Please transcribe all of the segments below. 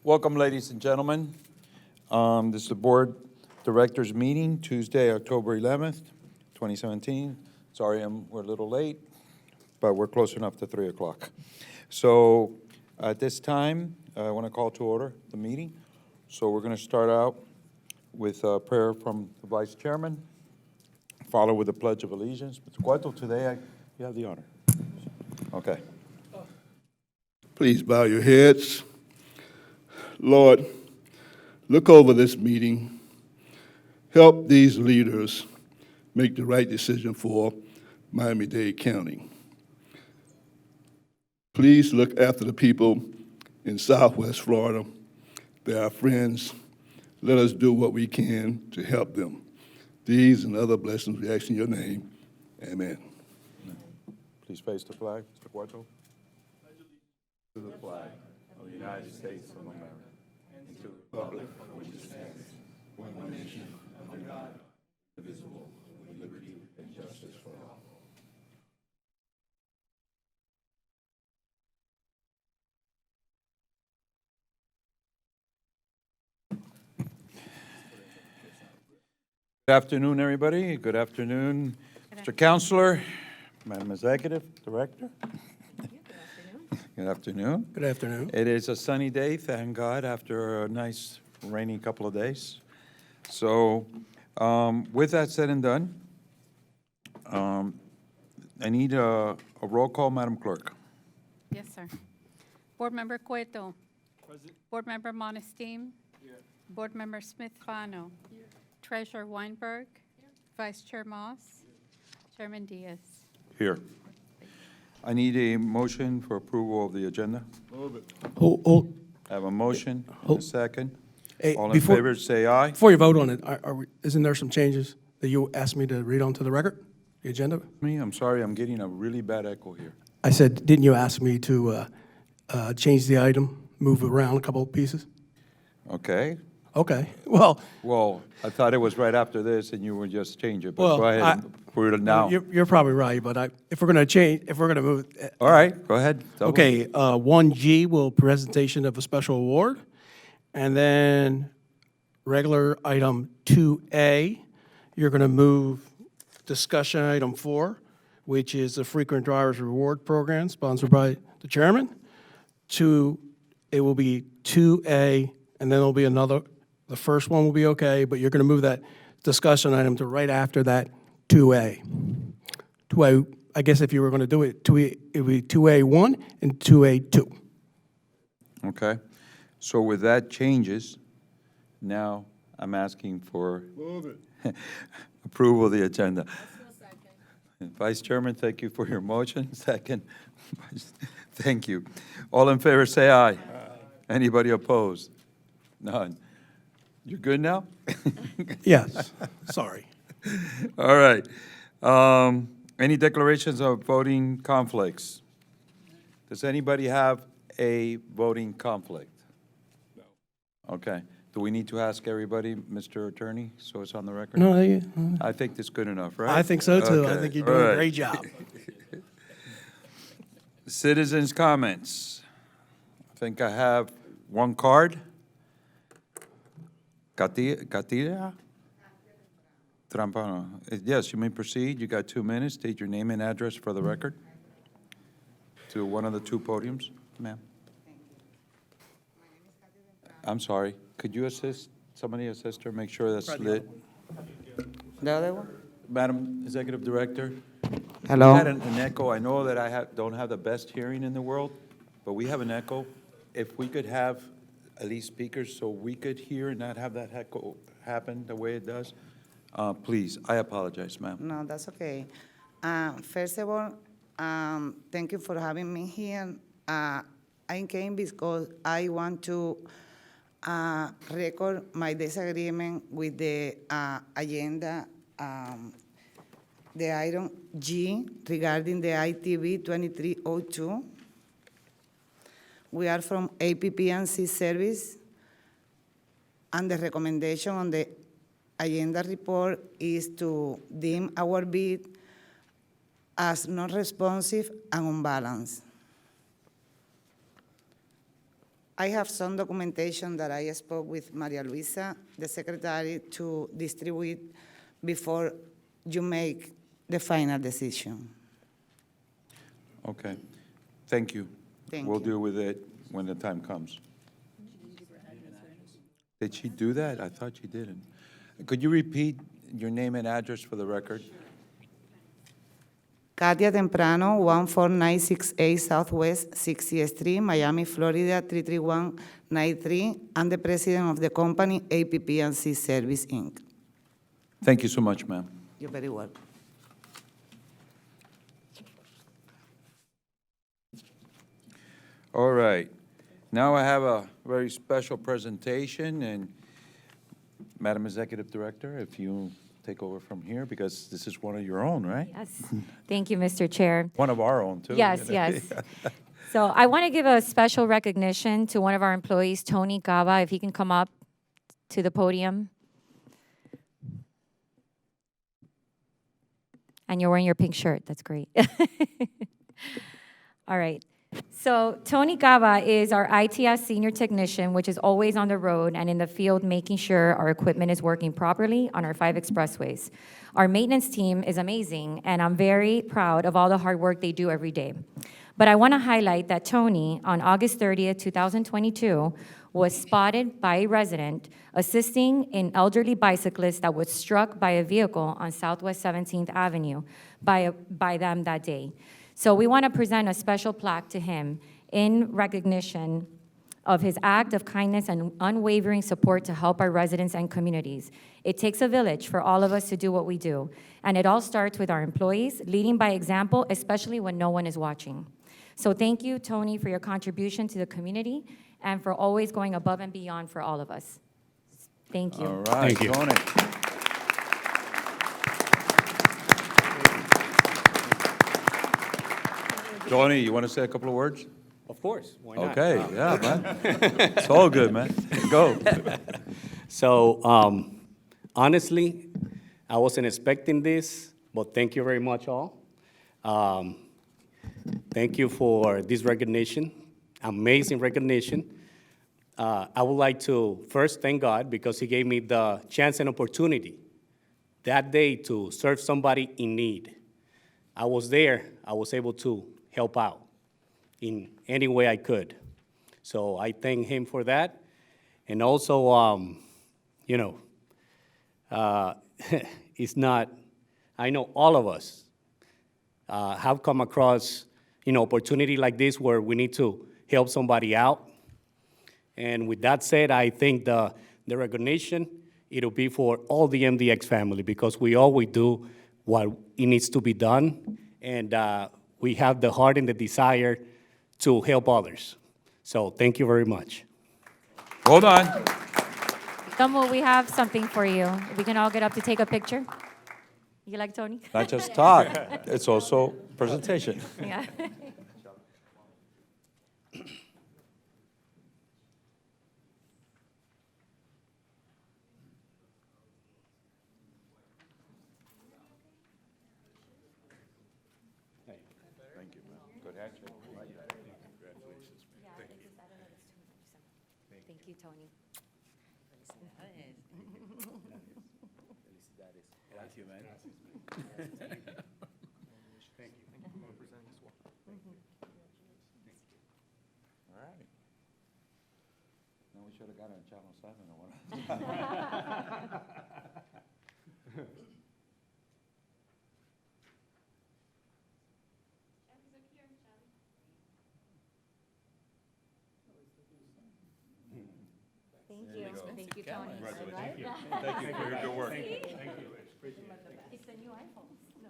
Welcome, ladies and gentlemen. This is the Board Directors Meeting, Tuesday, October 11th, 2017. Sorry, we're a little late, but we're close enough to 3 o'clock. So at this time, I want to call to order the meeting. So we're going to start out with a prayer from the Vice Chairman, follow with the Pledge of Allegiance. Mr. Cueto, today you have the honor. Okay. Please bow your heads. Lord, look over this meeting. Help these leaders make the right decision for Miami-Dade County. Please look after the people in Southwest Florida. They're our friends. Let us do what we can to help them. These and other blessings we ask in your name. Amen. Please face the flag, Mr. Cueto. To the flag of the United States of America and to the republic which stands one nation under God, indivisible, with liberty and justice for all. Good afternoon, everybody. Good afternoon, Mr. Counselor, Madam Executive Director. Good afternoon. Good afternoon. It is a sunny day, thank God, after a nice rainy couple of days. So with that said and done, I need a roll call, Madam Clerk. Yes, sir. Board Member Cueto. Present. Board Member Monesteem. Here. Board Member Smith-Fano. Here. Treasurer Weinberg. Here. Vice Chair Moss. Here. Chairman Diaz. Here. I need a motion for approval of the agenda. Move it. I have a motion, and a second. Hey, All in favor, say aye. Before you vote on it, isn't there some changes that you asked me to read onto the record, the agenda? I'm sorry, I'm getting a really bad echo here. I said, didn't you ask me to change the item, move around a couple of pieces? Okay. Okay, well, I thought it was right after this, and you would just change it, but Well, go ahead and put it now. you're probably right, but if we're going to move. All right, go ahead. Double. Okay, 1G will presentation of a special award, and then regular item 2A, you're going to move discussion item 4, which is the frequent drivers reward program sponsored by the chairman. It will be 2A, and then there'll be another. The first one will be okay, but you're going to move that discussion item to right after that 2A. 2A, I guess if you were going to do it, it would be 2A1 and 2A2. Okay. So with that changes, now I'm asking for Move it. approval of the agenda. Vice Chairman, thank you for your motion. Second, thank you. All in favor, say aye. Aye. Anybody opposed? None. You're good now? Yes, sorry. All right. Any declarations of voting conflicts? Does anybody have a voting conflict? No. Okay. Do we need to ask everybody, Mr. Attorney, so it's on the record? No, I think that's good enough, right? I think so too. I Okay. think you're All doing right. a great job. Citizens' comments. I think I have one card. Katira? Trampano. Yes, you may proceed. You got 2 minutes. State your name and address for the record. To one of the two podiums, ma'am. I'm sorry. Could you somebody assist her, make sure that's lit? The other one? Madam Executive Director? Hello? We had an echo. I know that I don't have the best hearing in the world, but we have an echo. If we could have at least speakers so we could hear and not have that echo happen the way it does, please. I apologize, ma'am. No, that's okay. First of all, thank you for having me here. I came because I want to record my disagreement with the agenda, the item G regarding the ITV 2302. We are from APPNC Service, and the recommendation on the agenda report is to deem our bid as non-responsive and unbalanced. I have some documentation that I spoke with Maria Luisa, the secretary, to distribute before you make the final decision. Okay, thank you. Thank We'll you. deal with it when the time comes. Did she do that? I thought she didn't. Could you repeat your name and address for the record? Katia Temprano, 14968 Southwest 60th Street, Miami, Florida, 33193. I'm the president of the company APP&C Service, Inc. Thank you so much, ma'am. You're very welcome. All right. Now I have a very special presentation, and Madam Executive Director, if you take over from here, because this is one of your own, right? Yes. Thank you, Mr. Chair. One of our own, too. Yes, yes. So I want to give a special recognition to one of our employees, Tony Gaba, if he can come up to the podium. And you're wearing your pink shirt. That's great. All right. So Tony Gaba is our ITS senior technician, which is always on the road and in the field making sure our equipment is working properly on our 5 expressways. Our maintenance team is amazing, and I'm very proud of all the hard work they do every day. But I want to highlight that Tony, on August 30th, 2022, was spotted by a resident assisting an elderly bicyclist that was struck by a vehicle on Southwest 17th Avenue by them that day. So we want to present a special plaque to him in recognition of his act of kindness and unwavering support to help our residents and communities. It takes a village for all of us to do what we do, and it all starts with our employees leading by example, especially when no one is watching. So thank you, Tony, for your contribution to the community and for always going above and beyond for all of us. Thank you. All right, Thank you. Tony. Tony, you want to say a couple of words? Of course, why not? Okay, yeah, man. It's all good, man. Go. So, honestly, I wasn't expecting this, but thank you very much all. Thank you for this recognition, amazing recognition. I would like to first thank God because He gave me the chance and opportunity that day to serve somebody in need. I was there, I was able to help out in any way I could. So I thank Him for that. And also, it's not, I know all of us have come across, opportunity like this where we need to help somebody out. And with that said, I think the recognition, it'll be for all the MDX family because we always do what it needs to be done. And we have the heart and the desire to help others. So thank you very much. Hold on. Tomo, we have something for you. If we can all get up to take a picture. You like Tony? Not just talk, it's also presentation. Yeah. Thank you, Tony. All right. No, we should have got it on Channel 7 or what? Thank you. Thank you, Tony. Thank you for your good work. It's the new iPhones. No,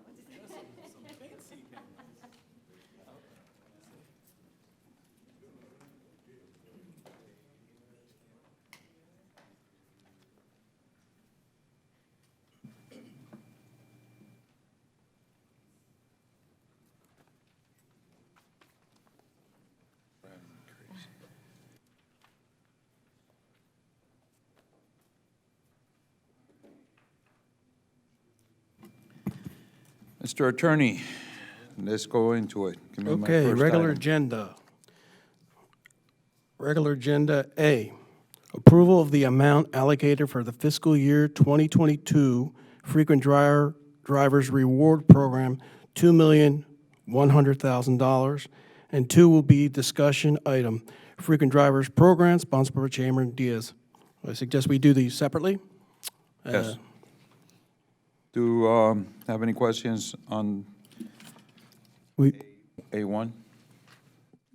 Mr. Attorney, let's go into it. Give me my Okay, first regular item. agenda. Regular agenda A, approval of the amount allocated for the fiscal year 2022 frequent drivers reward program, $2,100,000. And 2 will be discussion item, frequent drivers program sponsored by Chairman Diaz. I suggest we do these separately. Yes. Do have any questions on We, A1?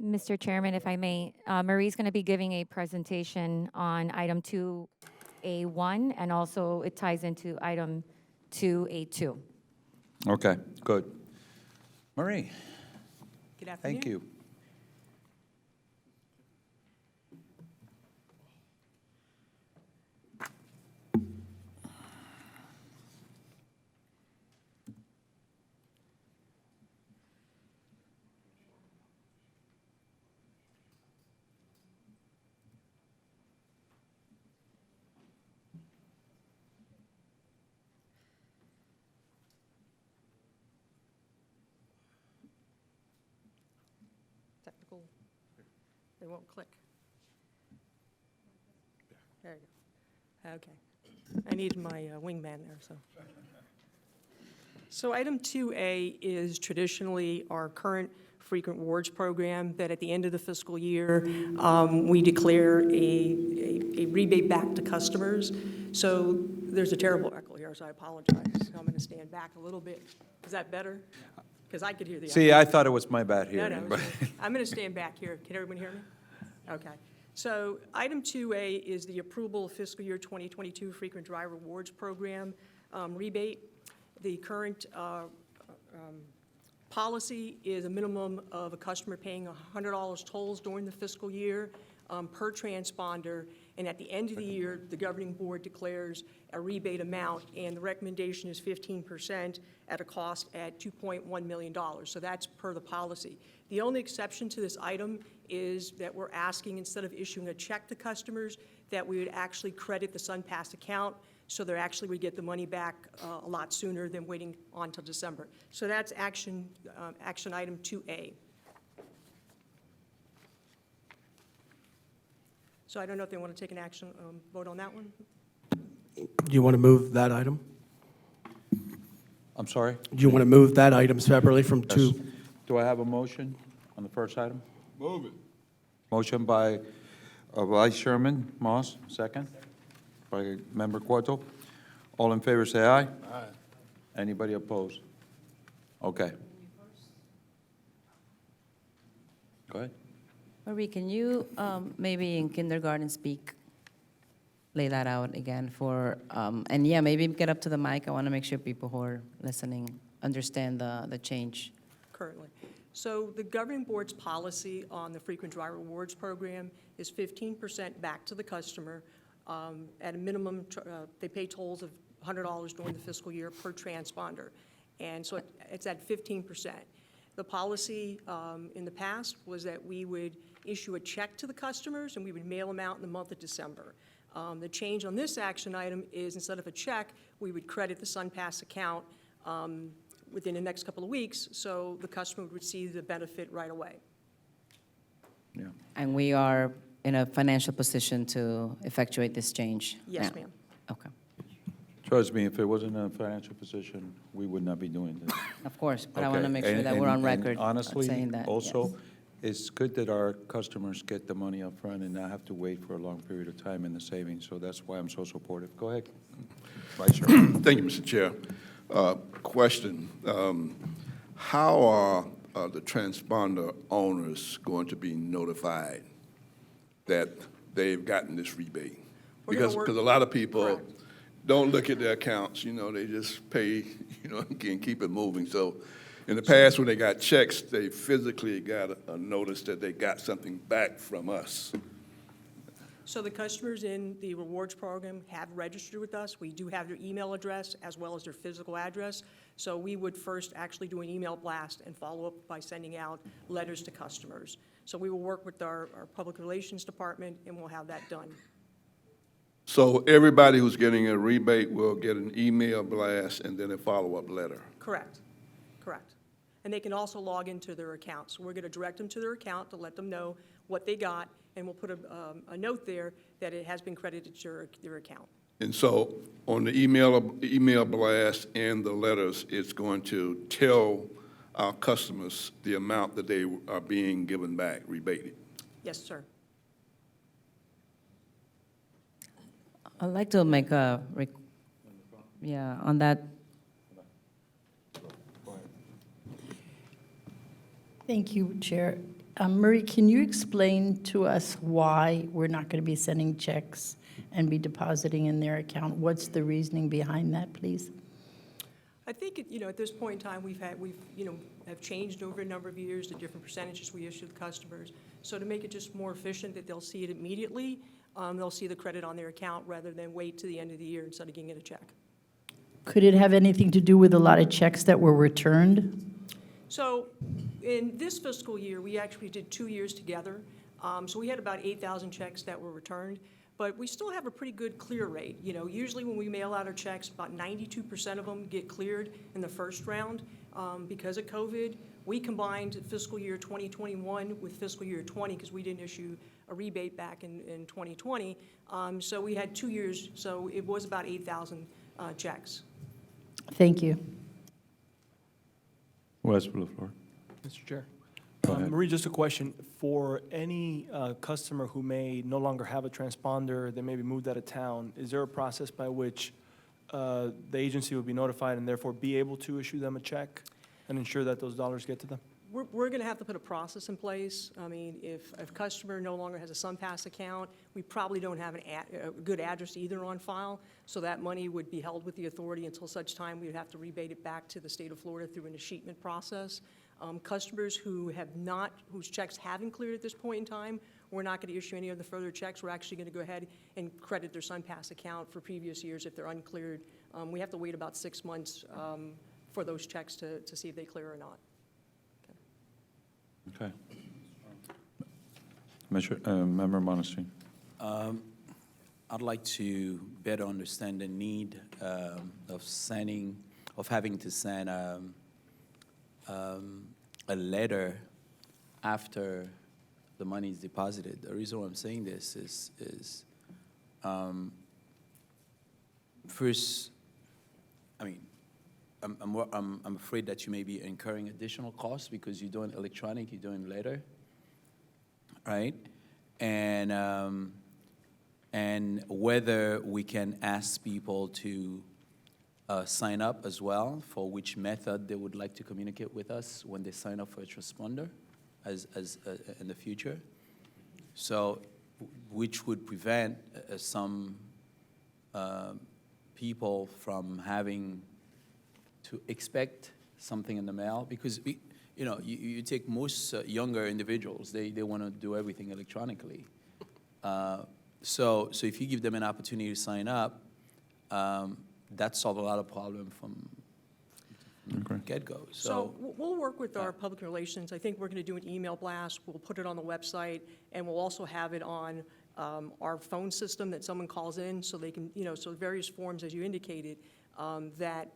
Mr. Chairman, if I may, Marie's going to be giving a presentation on item 2A1, and also it ties into item 2A2. Okay, good. Marie, Good afternoon. thank you. Technical, they won't click. There you go. Okay. I need my wingman there, so. So item 2A is traditionally our current frequent rewards program that at the end of the fiscal year, we declare a rebate back to customers. So there's a terrible echo here, so I apologize. I'm going to stand back a little bit. Is that better? Because I could hear the echo. See, I thought it was my bad No, hearing, but I'm going to stand back here. Can everyone hear me? Okay. So item 2A is the approval of fiscal year 2022 frequent driver rewards program rebate. The current policy is a minimum of a customer paying $100 tolls during the fiscal year per transponder, and at the end of the year, the governing board declares a rebate amount, and the recommendation is 15% at a cost at $2.1 million. So that's per the policy. The only exception to this item is that we're asking, instead of issuing a check to customers, that we would actually credit the SunPass account, so they actually would get the money back a lot sooner than waiting on till December. So that's action item 2A. So I don't know if they want to take an action, vote on that one? do you want to move that item? I'm sorry? Do you want to move that item separately from Yes. 2? Do I have a motion on the first item? Move it. Motion by Vice Chairman Moss, second. By Member Cueto. All in favor, say aye. Aye. Anybody opposed? Okay. Go ahead. Marie, can you maybe in kindergarten speak, lay that out again for, and yeah, maybe get up to the mic. I want to make sure people who are listening understand the change. Currently. So the governing board's policy on the frequent driver rewards program is 15% back to the customer. At a minimum, they pay tolls of $100 during the fiscal year per transponder. And so it's at 15%. The policy in the past was that we would issue a check to the customers and we would mail them out in the month of December. The change on this action item is, instead of a check, we would credit the SunPass account within the next couple of weeks, so the customer would receive the benefit right away. Yeah. And we are in a financial position to effectuate this change Yes, now? ma'am. Okay, Trust me, if it wasn't a financial position, we would not be doing this. of course, but I want Okay, to make sure and- that we're on and record honestly, saying that. also, yes. it's good that our customers get the money up front and not have to wait for a long period of time in the savings, so that's why I'm so supportive. Go ahead, Vice Chairman. Thank you, Mr. Chair. Question, how are the transponder owners going to be notified that they've gotten this rebate? We're gonna Because work- a lot of people Correct. don't look at their accounts, they just pay, and keep it moving. So in the past, when they got checks, they physically got a notice that they got something back from us. So the customers in the rewards program have registered with us. We do have their email address as well as their physical address. So we would first actually do an email blast and follow up by sending out letters to customers. So we will work with our public relations department, and we'll have that done. So everybody who's getting a rebate will get an email blast and then a follow-up letter. Correct, correct. and they can also log into their account. So we're going to direct them to their account to let them know what they got, and we'll put a note there that it has been credited to their account. And so on the email blast and the letters, it's going to tell our customers the amount that they are being given back, rebated. Yes, sir. I'd like to make on that. Thank you, Chair. Marie, can you explain to us why we're not going to be sending checks and be depositing in their account? What's the reasoning behind that, please? I think, at this point in time, we've have changed over a number of years the different percentages we issue to customers. So to make it just more efficient, that they'll see it immediately, they'll see the credit on their account rather than wait to the end of the year instead of getting a check. Could it have anything to do with a lot of checks that were returned? So in this fiscal year, we actually did 2 years together. So we had about 8,000 checks that were returned, but we still have a pretty good clear rate. Usually when we mail out our checks, about 92% of them get cleared in the first round. Because of COVID, we combined fiscal year 2021 with fiscal year 20 because we didn't issue a rebate back in 2020. So we had 2 years, so it was about 8,000 checks. Thank you. Who has the floor? Mr. Chair. Go ahead. Marie, just a question. For any customer who may no longer have a transponder, they may be moved out of town, is there a process by which the agency would be notified and therefore be able to issue them a check and ensure that those dollars get to them? We're going to have to put a process in place. I mean, if a customer no longer has a SunPass account, we probably don't have a good address either on file, so that money would be held with the authority until such time we would have to rebate it back to the state of Florida through an escheatment process. Customers whose checks haven't cleared at this point in time, we're not going to issue any of the further checks. We're actually going to go ahead and credit their SunPass account for previous years if they're uncleared. We have to wait about 6 months for those checks to see if they clear or not. Okay. Member Monestein. I'd like to better understand the need of having to send a letter after the money is deposited. The reason why I'm saying this is first, I mean, I'm afraid that you may be incurring additional costs because you're doing electronic, you're doing letter, right? And whether we can ask people to sign up as well for which method they would like to communicate with us when they sign up for a transponder as in the future. So, which would prevent some people from having to expect something in the mail, because you take most younger individuals, they want to do everything electronically. So if you give them an opportunity to sign up, that solves a lot of problems from get-go. So we'll work with our public relations. I think we're going to do an email blast. We'll put it on the website, and we'll also have it on our phone system that someone calls in, so they can, so various forms, as you indicated, that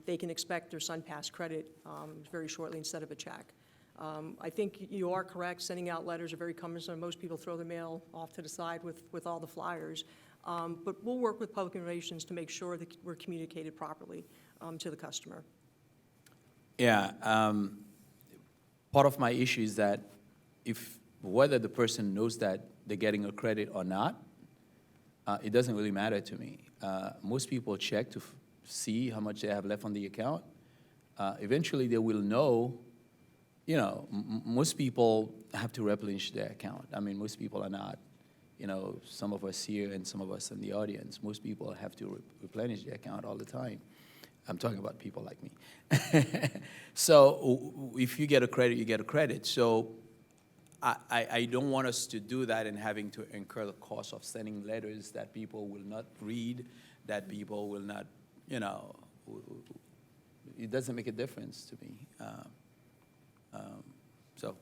they can expect their SunPass credit very shortly instead of a check. I think you are correct. Sending out letters are very cumbersome. Most people throw their mail off to the side with all the flyers. But we'll work with public relations to make sure that we're communicated properly to the customer. Yeah. Part of my issue is that whether the person knows that they're getting a credit or not, it doesn't really matter to me. Most people check to see how much they have left on the account. Eventually, they will know. Most people have to replenish their account. I mean, most people are not. Some of us here and some of us in the audience, most people have to replenish their account all the time. I'm talking about people like me. So if you get a credit, you get a credit. So I don't want us to do that and having to incur the cost of sending letters that people will not read, that people will not, it doesn't make a difference to me. So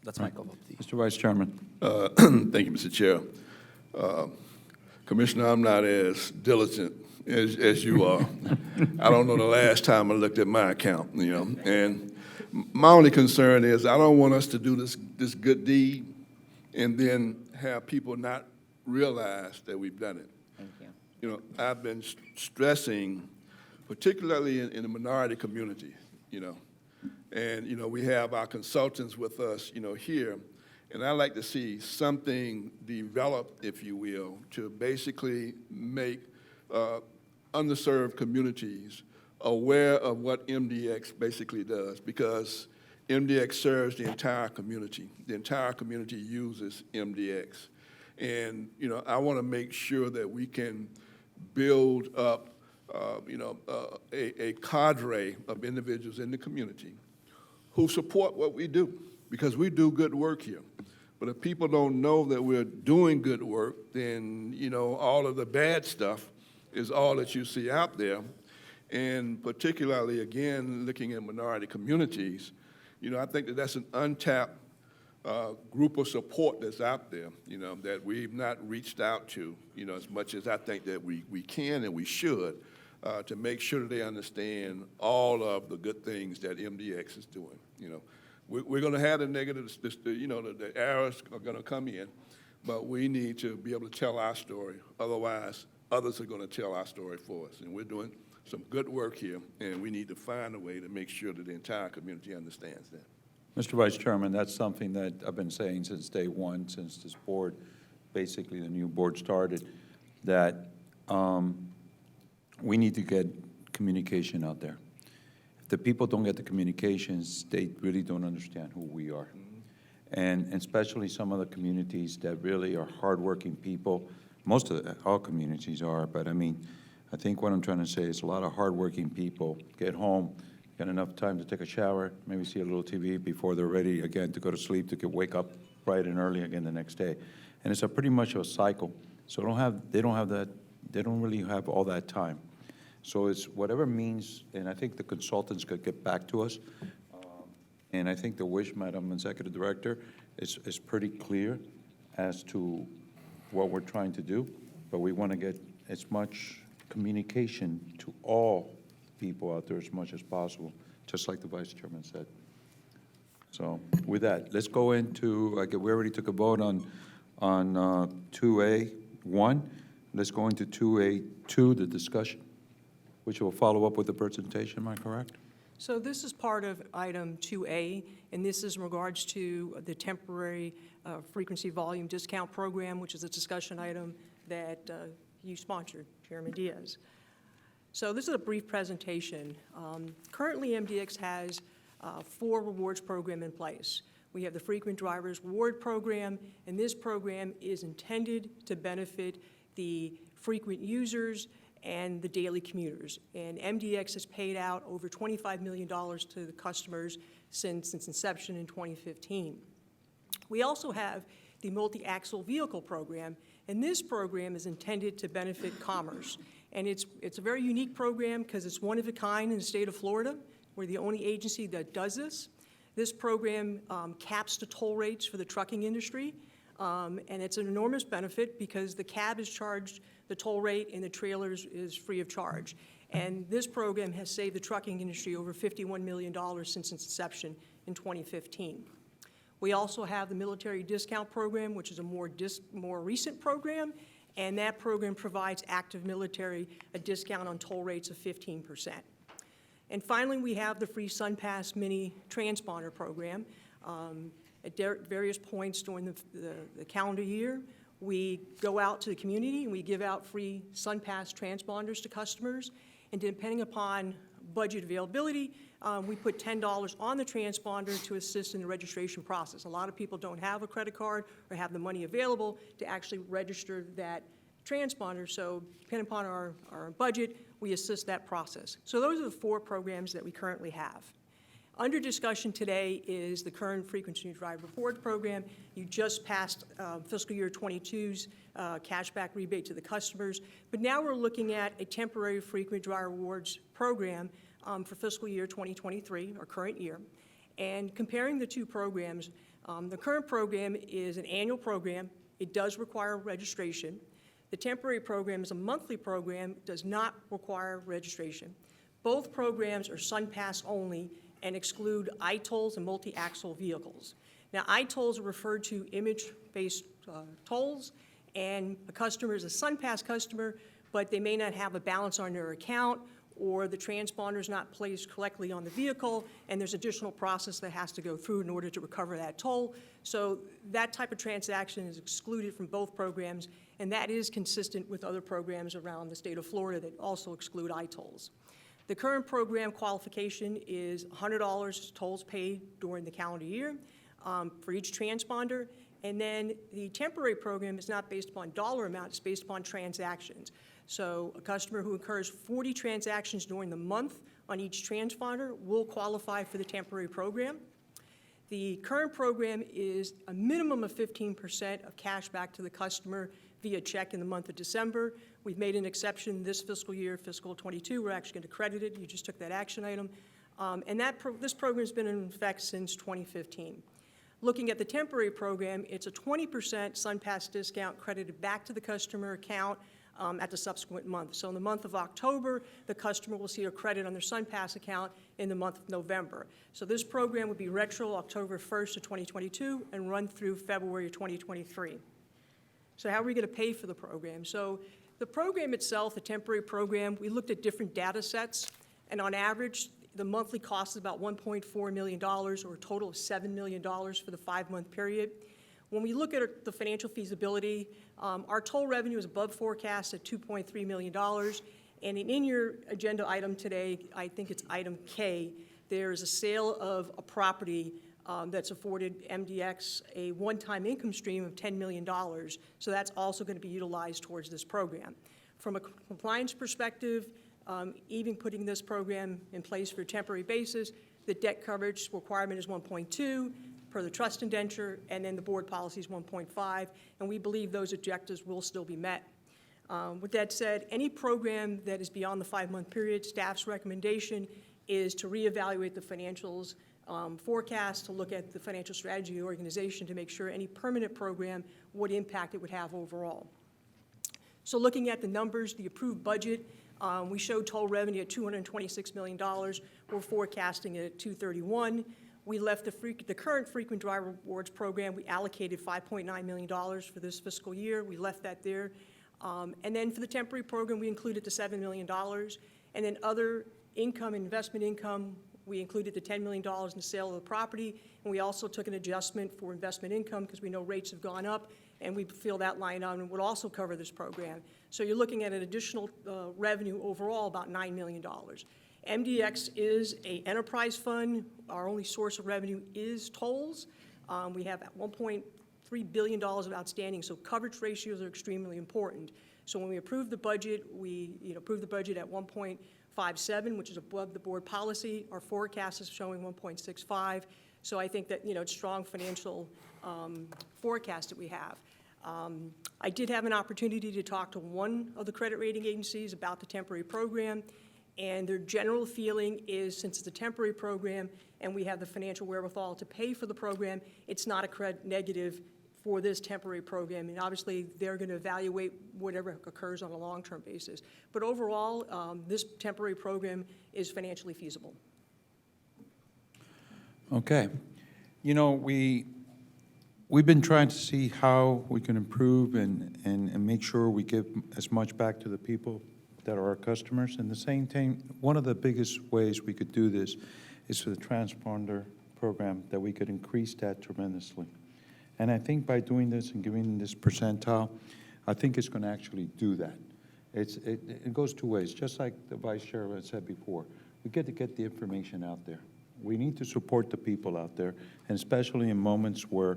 that's my cup of tea. Mr. Vice Chairman. Thank you, Mr. Chair. Commissioner, I'm not as diligent as you are. I don't know the last time I looked at my account, and My only concern is I don't want us to do this good deed and then have people not realize that we've done it. Thank you. You know, I've been stressing, particularly in the minority community, and, we have our consultants with us, here, and I like to see something developed, if you will, to basically make underserved communities aware of what MDX basically does, because MDX serves the entire community. The entire community uses MDX. And, I want to make sure that we can build up, a cadre of individuals in the community who support what we do, because we do good work here. But if people don't know that we're doing good work, then, all of the bad stuff is all that you see out there. And particularly, again, looking at minority communities, I think that that's an untapped group of support that's out there, that we've not reached out to, as much as I think that we can and we should, to make sure that they understand all of the good things that MDX is doing. We're going to have the negatives, the errors are going to come in, but we need to be able to tell our story. Otherwise, others are going to tell our story for us. And we're doing some good work here, and we need to find a way to make sure that the entire community understands that. Mr. Vice Chairman, that's something that I've been saying since day one, since this board, basically the new board started, that we need to get communication out there. If the people don't get the communications, they really don't understand who we are. And especially some of the communities that really are hardworking people. Most of all communities are, but I think what I'm trying to say is a lot of hardworking people get home, get enough time to take a shower, maybe see a little TV before they're ready again to go to sleep, to wake up bright and early again the next day. And it's pretty much a cycle. So they don't really have all that time. So it's whatever means, and I think the consultants could get back to us. And I think the wish, Madam Executive Director, is pretty clear as to what we're trying to do, but we want to get as much communication to all people out there as much as possible, just like the Vice Chairman said. So with that, let's go into, we already took a vote on 2A1. Let's go into 2A2, the discussion, which will follow up with the presentation, am I correct? So this is part of item 2A, and this is in regards to the temporary frequency volume discount program, which is a discussion item that you sponsored, Chairman Diaz. So this is a brief presentation. Currently, MDX has 4 rewards program in place. We have the Frequent Drivers Reward Program, and this program is intended to benefit the frequent users and the daily commuters. And MDX has paid out over $25 million to the customers since its inception in 2015. We also have the Multi-Axle Vehicle Program, and this program is intended to benefit commerce. And it's a very unique program because it's one of a kind in the state of Florida. We're the only agency that does this. This program caps the toll rates for the trucking industry, and it's an enormous benefit because the cab is charged the toll rate and the trailers is free of charge. And this program has saved the trucking industry over $51 million since its inception in 2015. We also have the Military Discount Program, which is a more recent program, and that program provides active military a discount on toll rates of 15%. And finally, we have the free SunPass Mini Transponder Program. At various points during the calendar year, we go out to the community and we give out free SunPass transponders to customers. And depending upon budget availability, we put $10 on the transponder to assist in the registration process. A lot of people don't have a credit card or have the money available to actually register that transponder, so depending upon our budget, we assist that process. So those are the 4 programs that we currently have. Under discussion today is the current Frequency Driver Reward Program. You just passed fiscal year 22's cashback rebate to the customers, but now we're looking at a temporary Frequent Driver Rewards Program for fiscal year 2023, our current year. And comparing the 2 programs, the current program is an annual program. It does require registration. The temporary program is a monthly program, does not require registration. Both programs are SunPass only, and exclude I-tolls and multi-axle vehicles. Now, I-tolls are referred to image-based tolls, and a customer is a SunPass customer, but they may not have a balance on their account, or the transponder is not placed correctly on the vehicle, and there's additional process that has to go through in order to recover that toll. So that type of transaction is excluded from both programs, and that is consistent with other programs around the state of Florida that also exclude I-tolls. The current program qualification is $100 tolls paid during the calendar year for each transponder, and then the temporary program is not based upon dollar amount, it's based upon transactions. So a customer who incurs 40 transactions during the month on each transponder will qualify for the temporary program. The current program is a minimum of 15% of cash back to the customer via check in the month of December. We've made an exception this fiscal year, fiscal '22. We're actually going to credit it. You just took that action item. And this program has been in effect since 2015. Looking at the temporary program, it's a 20% SunPass discount credited back to the customer account at the subsequent month. So in the month of October, the customer will see a credit on their SunPass account in the month of November. So this program would be retro October 1st of 2022 and run through February of 2023. So how are we going to pay for the program? So the program itself, the temporary program, we looked at different data sets, and on average, the monthly cost is about $1.4 million, or a total of $7 million for the 5-month period. When we look at the financial feasibility, our toll revenue is above forecast at $2.3 million. And in your agenda item today, I think it's item K, there is a sale of a property that's afforded MDX a one-time income stream of $10 million. So that's also going to be utilized towards this program. From a compliance perspective, even putting this program in place for a temporary basis, the debt coverage requirement is 1.2 per the trust indenture, and then the board policy is 1.5, and we believe those objectives will still be met. With that said, any program that is beyond the 5-month period, staff's recommendation is to reevaluate the financials forecast, to look at the financial strategy of the organization to make sure any permanent program, what impact it would have overall. So looking at the numbers, the approved budget, we showed total revenue at $226 million. We're forecasting it at $231. We left the current frequent driver rewards program. We allocated $5.9 million for this fiscal year. We left that there. And then for the temporary program, we included the $7 million. And then other income, investment income, we included the $10 million in the sale of the property. And we also took an adjustment for investment income because we know rates have gone up, and we feel that line item would also cover this program. So you're looking at an additional revenue overall about $9 million. MDX is an enterprise fund. Our only source of revenue is tolls. We have $1.3 billion of outstanding, so coverage ratios are extremely important. So when we approved the budget, we approved the budget at 1.57, which is above the board policy. Our forecast is showing 1.65. So I think that it's strong financial forecast that we have. I did have an opportunity to talk to one of the credit rating agencies about the temporary program, and their general feeling is, since it's a temporary program and we have the financial wherewithal to pay for the program, it's not a credit negative for this temporary program. And obviously, they're going to evaluate whatever occurs on a long-term basis. But overall, this temporary program is financially feasible. Okay. We've been trying to see how we can improve and make sure we give as much back to the people that are our customers. And the same thing, one of the biggest ways we could do this is for the transponder program, that we could increase that tremendously. And I think by doing this and giving this percentile, I think it's going to actually do that. It goes two ways, just like the Vice Chair had said before. We get to get the information out there. We need to support the people out there, and especially in moments where,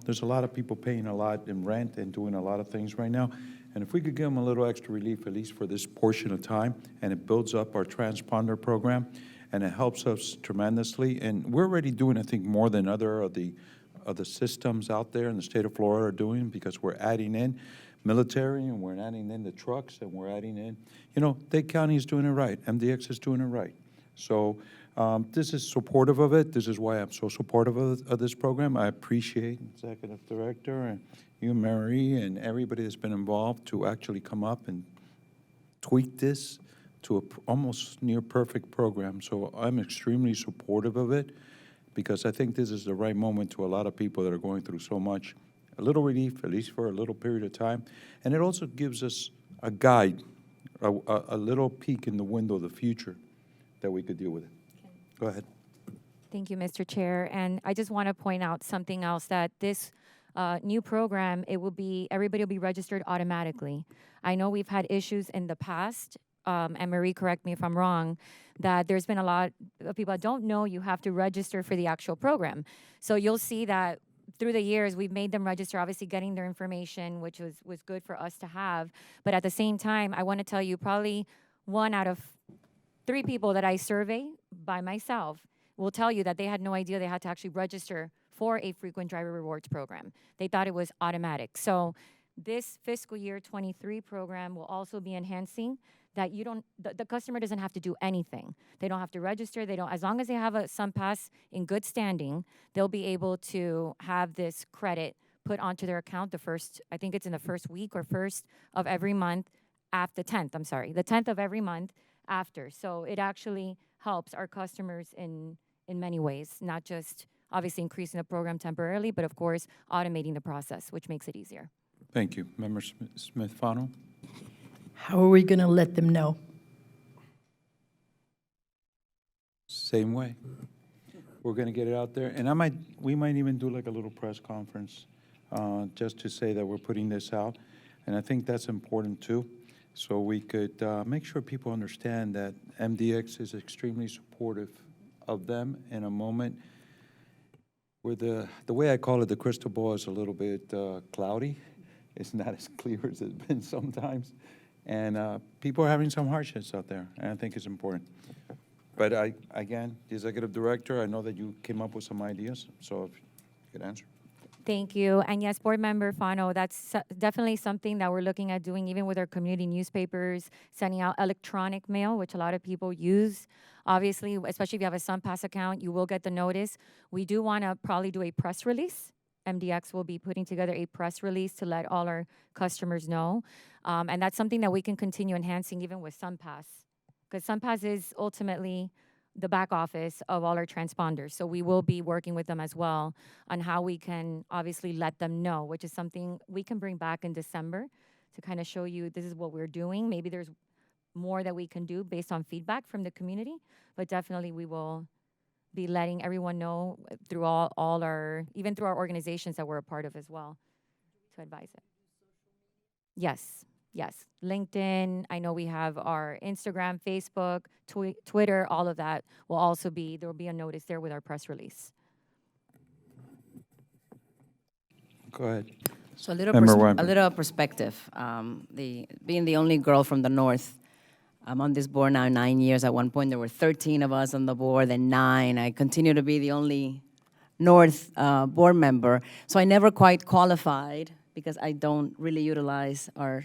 there's a lot of people paying a lot in rent and doing a lot of things right now. And if we could give them a little extra relief, at least for this portion of time, and it builds up our transponder program, and it helps us tremendously. And we're already doing, I think, more than other of the systems out there in the state of Florida are doing, because we're adding in military, and we're adding in the trucks, and we're adding in, Dade County is doing it right. MDX is doing it right. So this is supportive of it. This is why I'm so supportive of this program. I appreciate Executive Director and you, Mary, and everybody that's been involved to actually come up and tweak this to a almost near perfect program. So I'm extremely supportive of it because I think this is the right moment to a lot of people that are going through so much. A little relief, at least for a little period of time. And it also gives us a guide, a little peek in the window of the future that we could deal with it. Go ahead. Thank you, Mr. Chair. And I just want to point out something else, that this new program, everybody will be registered automatically. I know we've had issues in the past, and Marie, correct me if I'm wrong, that there's been a lot of people that don't know you have to register for the actual program. So you'll see that through the years, we've made them register, obviously getting their information, which was good for us to have. But at the same time, I want to tell you, probably 1 out of 3 people that I survey by myself will tell you that they had no idea they had to actually register for a frequent driver rewards program. They thought it was automatic. So this fiscal year 23 program will also be enhancing that the customer doesn't have to do anything. They don't have to register. As long as they have a SunPass in good standing, they'll be able to have this credit put onto their account I think it's in the first week or first of every month after the 10th of every month after. So it actually helps our customers in many ways, not just obviously increasing the program temporarily, but of course, automating the process, which makes it easier. Thank you. Member Smith-Fano? How are we going to let them know? Same way. We're going to get it out there. And we might even do like a little press conference just to say that we're putting this out. And I think that's important too. So we could make sure people understand that MDX is extremely supportive of them in a moment where the way I call it, the crystal ball is a little bit cloudy. It's not as clear as it's been sometimes. And people are having some hardships out there, and I think it's important. But again, the executive director, I know that you came up with some ideas, so if you could answer. Thank you. And yes, Board Member Fano, that's definitely something that we're looking at doing, even with our community newspapers, sending out electronic mail, which a lot of people use. Obviously, especially if you have a SunPass account, you will get the notice. We do want to probably do a press release. MDX will be putting together a press release to let all our customers know. And that's something that we can continue enhancing even with SunPass, because SunPass is ultimately the back office of all our transponders. So we will be working with them as well on how we can obviously let them know, which is something we can bring back in December to kind of show you this is what we're doing. Maybe there's more that we can do based on feedback from the community, but definitely we will be letting everyone know through even through our organizations that we're a part of as well to advise it. Yes. LinkedIn, I know we have our Instagram, Facebook, Twitter, all of that will also there will be a notice there with our press release. Go ahead. So a Member Weinberg. little perspective. Being the only girl from the North, I'm on this board now 9 years. At one point, there were 13 of us on the board, then 9. I continue to be the only North board member. So I never quite qualified because I don't really utilize our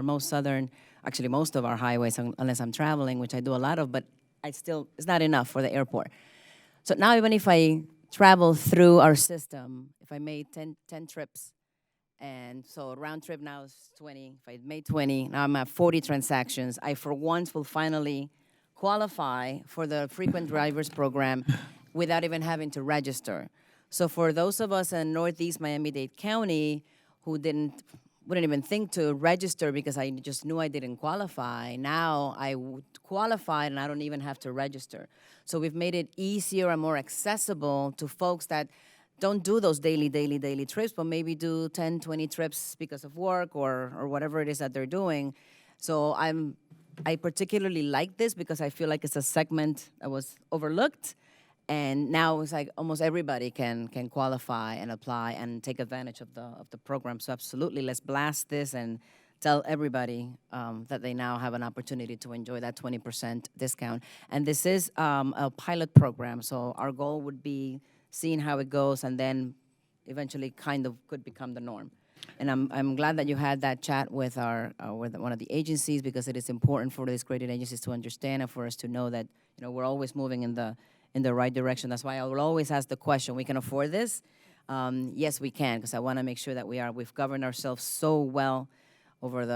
most southern, actually most of our highways unless I'm traveling, which I do a lot of, but it's not enough for the airport. So now even if I travel through our system, if I made 10 trips, and so round trip now is 20. If I made 20, now I'm at 40 transactions. I, for once, will finally qualify for the frequent drivers program without even having to register. So for those of us in Northeast Miami-Dade County who wouldn't even think to register because I just knew I didn't qualify, now I would qualify and I don't even have to register. So we've made it easier and more accessible to folks that don't do those daily trips, but maybe do 10, 20 trips because of work or whatever it is that they're doing. So I particularly like this because I feel like it's a segment that was overlooked, and now it's like almost everybody can qualify and apply and take advantage of the program. So absolutely, let's blast this and tell everybody that they now have an opportunity to enjoy that 20% discount. And this is a pilot program, so our goal would be seeing how it goes, and then eventually kind of could become the norm. And I'm glad that you had that chat with with one of the agencies, because it is important for these graded agencies to understand and for us to know that we're always moving in the right direction. That's why I will always ask the question: we can afford this? Yes, we can, because I want to make sure that we've governed ourselves so well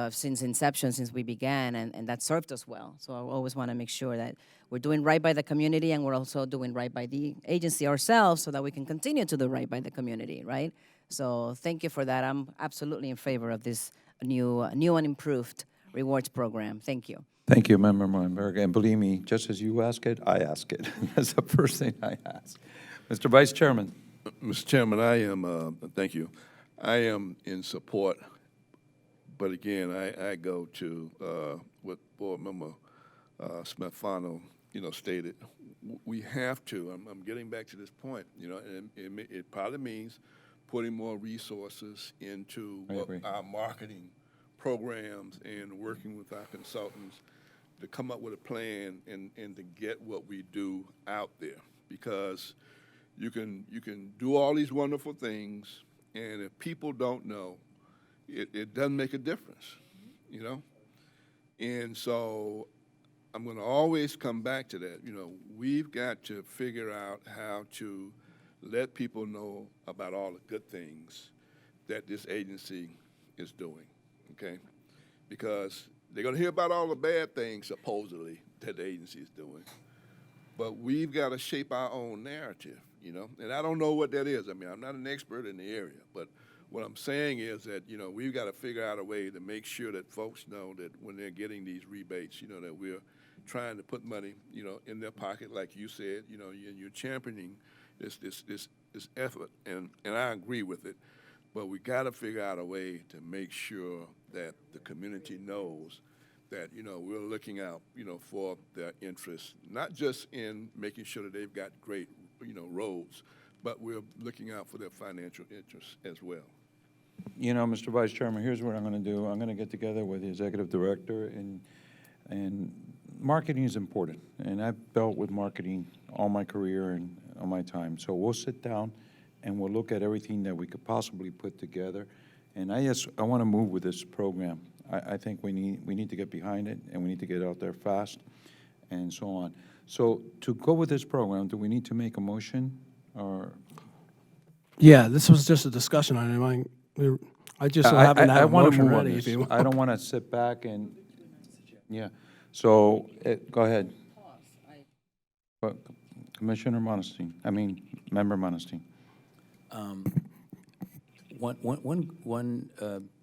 since inception, since we began, and that served us well. So I always want to make sure that we're doing right by the community, and we're also doing right by the agency ourselves, so that we can continue to do right by the community, right? So thank you for that. I'm absolutely in favor of this new and improved rewards program. Thank you. Thank you, Member Weinberg. And believe me, just as you ask it, I ask it. That's the first thing I ask. Mr. Vice Chairman. Mr. Chairman, thank you. I am in support, but again, I go to what Board Member Smith-Fano, stated. We have to, I'm getting back to this point, and it probably means putting more resources into our marketing programs and working with our consultants to come up with a plan and to get what we do out there. Because you can do all these wonderful things, and if people don't know, it doesn't make a difference, And so I'm going to always come back to that. We've got to figure out how to let people know about all the good things that this agency is doing, okay? Because they're going to hear about all the bad things, supposedly, that the agency is doing. But we've got to shape our own narrative, And I don't know what that is. I mean, I'm not an expert in the area, but what I'm saying is that, we've got to figure out a way to make sure that folks know that when they're getting these rebates, that we're trying to put money, in their pocket, like you said, and you're championing this effort, and I agree with it. But we got to figure out a way to make sure that the community knows that, we're looking out, for their interests, not just in making sure that they've got great, roads, but we're looking out for their financial interests as well. Mr. Vice Chairman, here's what I'm going to do. I'm going to get together with the executive director, and marketing is important. And I've dealt with marketing all my career and all my time. So we'll sit down and we'll look at everything that we could possibly put together. And I want to move with this program. I think we need to get behind it, and we need to get out there fast, and so on. So to go with this program, do we need to make a motion, or? Yeah, this was just a discussion item. I just haven't had a wanna motion move on ready. this. If you I don't want to sit back and, yeah. So, go ahead. Commissioner Monestein, Member Monestein. One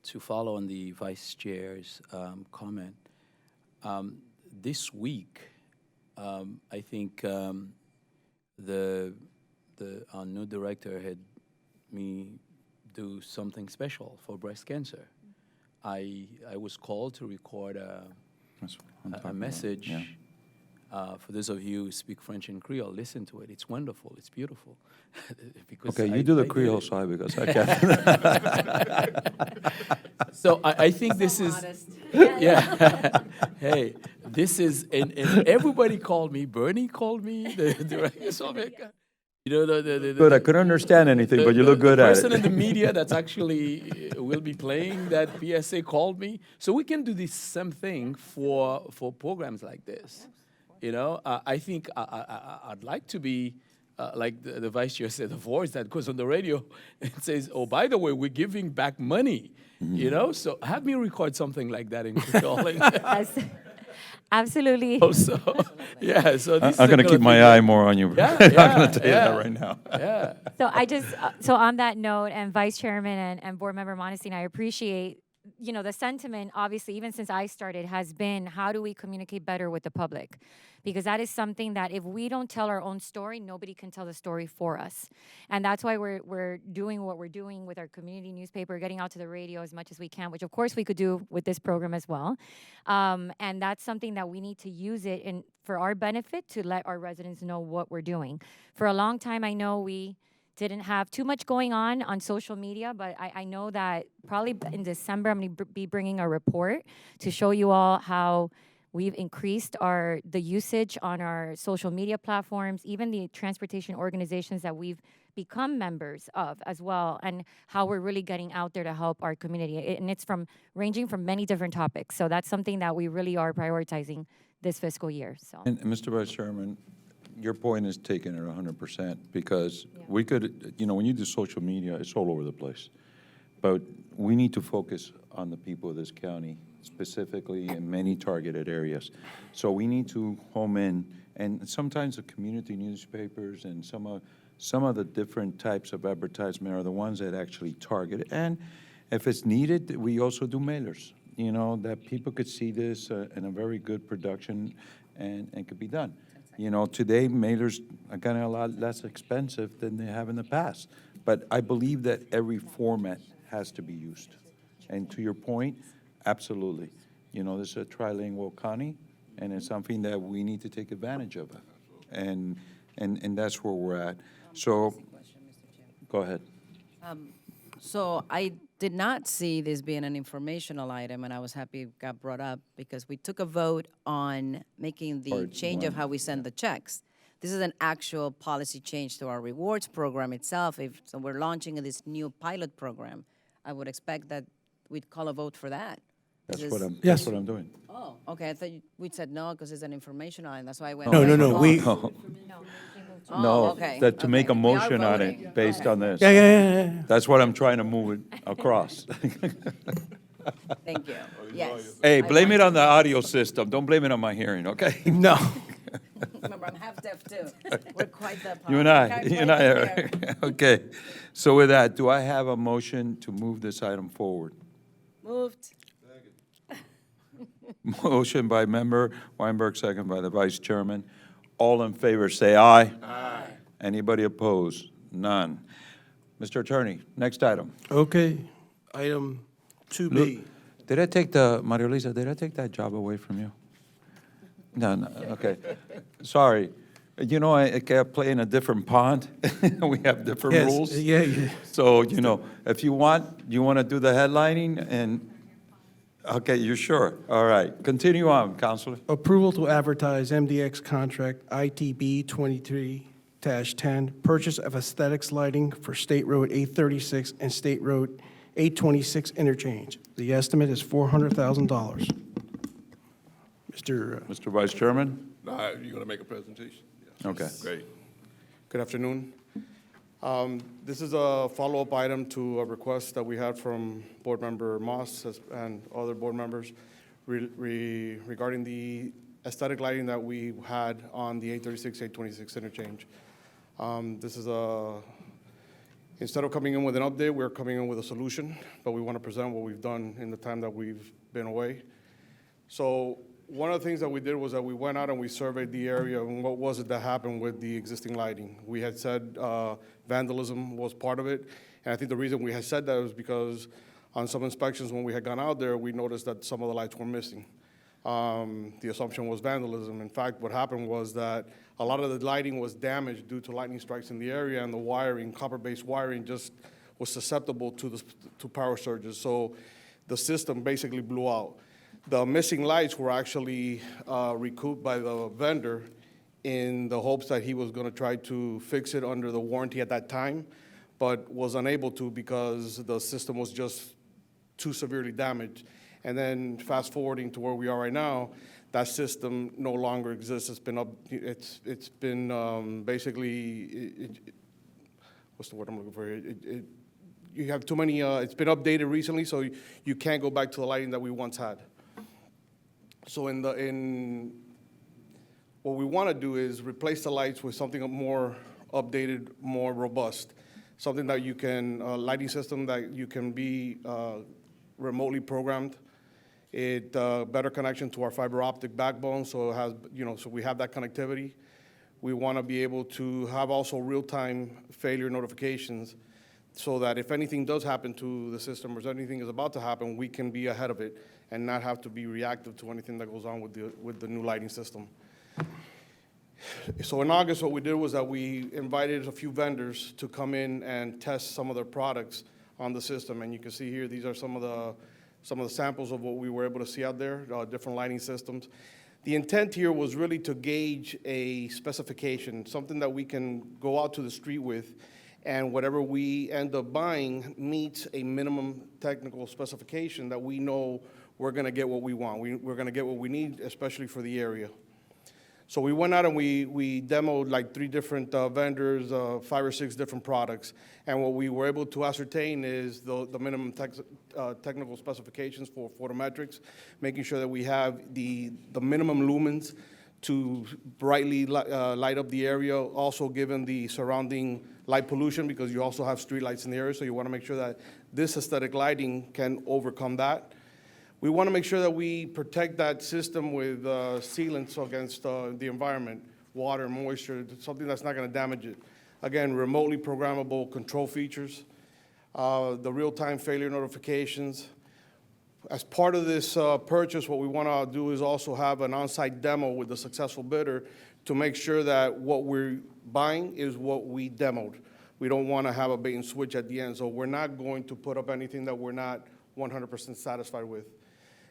to follow on the Vice Chair's comment. This week, I think our new director had me do something special for breast cancer. I was called to record a message. Yeah. For those of you who speak French and Creole, listen to it. It's wonderful. It's beautiful. Because Okay, you do the Creole side because I can't. So I think this is, yeah. Hey, this is, and everybody called me. Bernie called me, the director. So Good, I couldn't understand anything, but you look good at it. The person in the media that's actually will be playing that PSA called me. So we can do the same thing for programs like this. I think I'd like to be, like the Vice Chair said, the voice that goes on the radio and says, oh, by the way, we're giving back money, So have me record something like that in Creole. Yes. Absolutely. Also, yeah, so this I'm going to keep my eye more on you. Yeah, I'm going to tell you that right now. Yeah. So on that note, and Vice Chairman and Board Member Monestein, I appreciate, the sentiment, obviously, even since I started, has been how do we communicate better with the public? Because that is something that if we don't tell our own story, nobody can tell the story for us. And that's why we're doing what we're doing with our community newspaper, getting out to the radio as much as we can, which of course we could do with this program as well. And that's something that we need to use it for our benefit to let our residents know what we're doing. For a long time, I know we didn't have too much going on social media, but I know that probably in December, I'm going to be bringing a report to show you all how we've increased the usage on our social media platforms, even the transportation organizations that we've become members of as well, and how we're really getting out there to help our community. And it's ranging from many different topics. So that's something that we really are prioritizing this fiscal year. So. And Mr. Vice Chairman, your point is taken at 100% because we could, when you do social media, it's all over the place. but we need to focus on the people of this county, specifically in many targeted areas. So we need to home in, and sometimes the community newspapers and some of the different types of advertisement are the ones that actually target it. And if it's needed, we also do mailers, you know, that people could see this in a very good production and could be done. You know, today mailers are getting a lot less expensive than they have in the past. But I believe that every format has to be used. And to your point, absolutely. You know, this is a trilingual county, and it's something that we need to take advantage of. And that's where we're at. So, go ahead. So I did not see this being an informational item, and I was happy it got brought up because we took a vote on making the Part change of one. how we send the checks. This is an actual policy change to our rewards program itself. So we're launching this new pilot program. I would expect that we'd call a vote for that. That's This what is- I'm, Yes. that's what I'm doing. Oh, okay, I thought we'd said no because it's an informational item. That's why I went. No, no, right no, on. we, Oh, No, okay, that to make a okay. We are motion on voting. it based on this. yeah. That's what I'm trying to move it across. Thank you, yes. Hey, I blame it want- on the audio system. Don't blame it on my hearing, okay? No. Remember, I'm half deaf too. We're quite the. You and I are. Okay. So with that, do I have a motion to move this item forward? Moved. Motion by member Weinberg, second by the vice chairman. All in favor, say aye. Aye. Anybody opposed? None. Mr. Attorney, next item. Okay, item 2B. Did I take the, Maria Luisa, did I take that job away from you? No, no, okay. Sorry. You know, I kept playing a different pond. We have different Yes, rules. yeah. So, you know, if you want to do the headlining and, okay, you're sure? All right. Continue on, Counselor. Approval to advertise MDX contract ITB 23-10, purchase of aesthetics lighting for State Road 836 and State Road 826 interchange. The estimate is $400,000. Mr. Vice Chairman? You're going to make a presentation? Yeah. Okay. Great. Good afternoon. This is a follow-up item to a request that we had from Board Member Moss and other board members regarding the aesthetic lighting that we had on the 836, 826 interchange. This is instead of coming in with an update, we're coming in with a solution, but we want to present what we've done in the time that we've been away. So one of the things that we did was that we went out and we surveyed the area and what was it that happened with the existing lighting. We had said vandalism was part of it, and I think the reason we had said that was because on some inspections when we had gone out there, we noticed that some of the lights were missing. The assumption was vandalism. In fact, what happened was that a lot of the lighting was damaged due to lightning strikes in the area, and the wiring, copper-based wiring, just was susceptible to power surges. So the system basically blew out. The missing lights were actually recouped by the vendor in the hopes that he was going to try to fix it under the warranty at that time, but was unable to because the system was just too severely damaged. And then fast forwarding to where we are right now, that system no longer exists. It's been basically, what's the word I'm looking for? You have too many, it's been updated recently, so you can't go back to the lighting that we once had. So what we want to do is replace the lights with something more updated, more robust, something that you can, lighting system that you can be remotely programmed. It better connection to our fiber optic backbone, so it has, so we have that connectivity. We want to be able to have also real-time failure notifications, so that if anything does happen to the system or if anything is about to happen, we can be ahead of it and not have to be reactive to anything that goes on with the new lighting system. So in August, what we did was that we invited a few vendors to come in and test some of their products on the system, and you can see here, these are some of the samples of what we were able to see out there, different lighting systems. The intent here was really to gauge a specification, something that we can go out to the street with, and whatever we end up buying meets a minimum technical specification that we know we're going to get what we want. We're going to get what we need, especially for the area. So we went out and we demoed like 3 different vendors, 5 or 6 different products. And what we were able to ascertain is the minimum technical specifications for photometrics, making sure that we have the minimum lumens to brightly light up the area, also given the surrounding light pollution, because you also have street lights in the area, so you want to make sure that this aesthetic lighting can overcome that. We want to make sure that we protect that system with sealants against the environment, water, moisture, something that's not going to damage it. Again, remotely programmable control features, the real-time failure notifications. As part of this purchase, what we want to do is also have an on-site demo with the successful bidder to make sure that what we're buying is what we demoed. We don't want to have a bait and switch at the end, so we're not going to put up anything that we're not 100% satisfied with.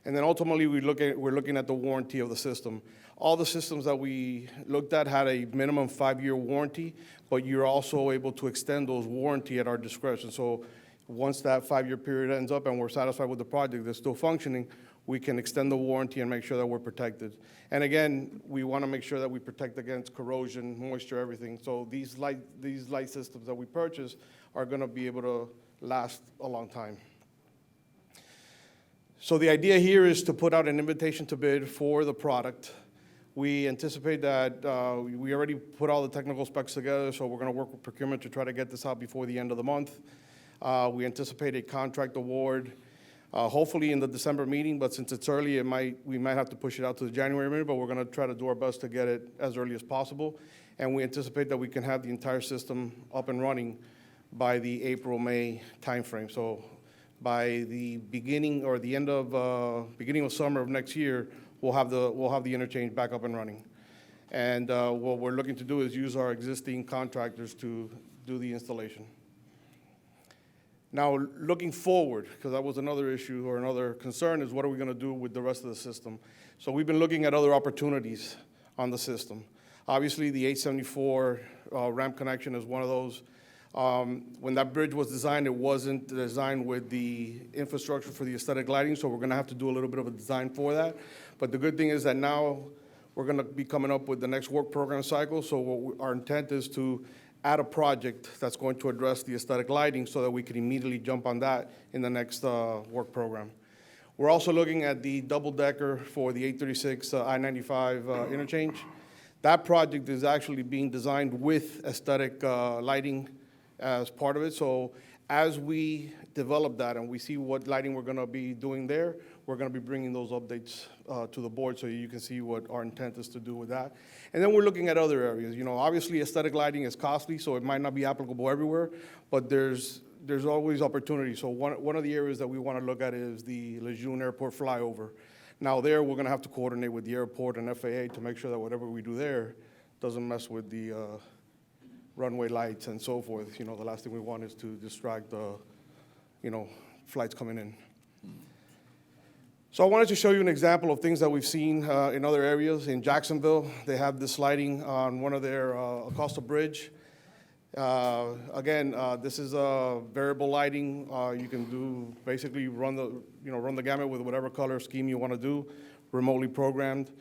And then ultimately, we're looking at the warranty of the system. All the systems that we looked at had a minimum 5-year warranty, but you're also able to extend those warranty at our discretion. So once that 5-year period ends up and we're satisfied with the project that's still functioning, we can extend the warranty and make sure that we're protected. And again, we want to make sure that we protect against corrosion, moisture, everything. So these light systems that we purchase are going to be able to last a long time. So the idea here is to put out an invitation to bid for the product. We anticipate that we already put all the technical specs together, so we're going to work with procurement to try to get this out before the end of the month. We anticipate a contract award, hopefully in the December meeting, but since it's early, we might have to push it out to the January meeting, but we're going to try to do our best to get it as early as possible. And we anticipate that we can have the entire system up and running by the April-May timeframe. So by the beginning or the end of beginning of summer of next year, we'll have the interchange back up and running. And what we're looking to do is use our existing contractors to do the installation. Now, looking forward, because that was another issue or another concern, is what are we going to do with the rest of the system? So we've been looking at other opportunities on the system. Obviously, the 874 ramp connection is one of those. When that bridge was designed, it wasn't designed with the infrastructure for the aesthetic lighting, so we're going to have to do a little bit of a design for that. But the good thing is that now we're going to be coming up with the next work program cycle, so our intent is to add a project that's going to address the aesthetic lighting so that we can immediately jump on that in the next work program. We're also looking at the double-decker for the 836 I-95 interchange. That project is actually being designed with aesthetic lighting as part of it. So as we develop that and we see what lighting we're going to be doing there, we're going to be bringing those updates to the board so you can see what our intent is to do with that. And then we're looking at other areas. You know, obviously aesthetic lighting is costly, so it might not be applicable everywhere, but there's always opportunity. So one of the areas that we want to look at is the Lejeune Airport flyover. Now there, we're going to have to coordinate with the airport and FAA to make sure that whatever we do there doesn't mess with the runway lights and so forth. You know, the last thing we want is to distract the, flights coming in. So I wanted to show you an example of things that we've seen in other areas. In Jacksonville, they have this lighting on one of their Acosta Bridge. Again, this is a variable lighting. You can do basically run the gamut with whatever color scheme you want to do, remotely programmed.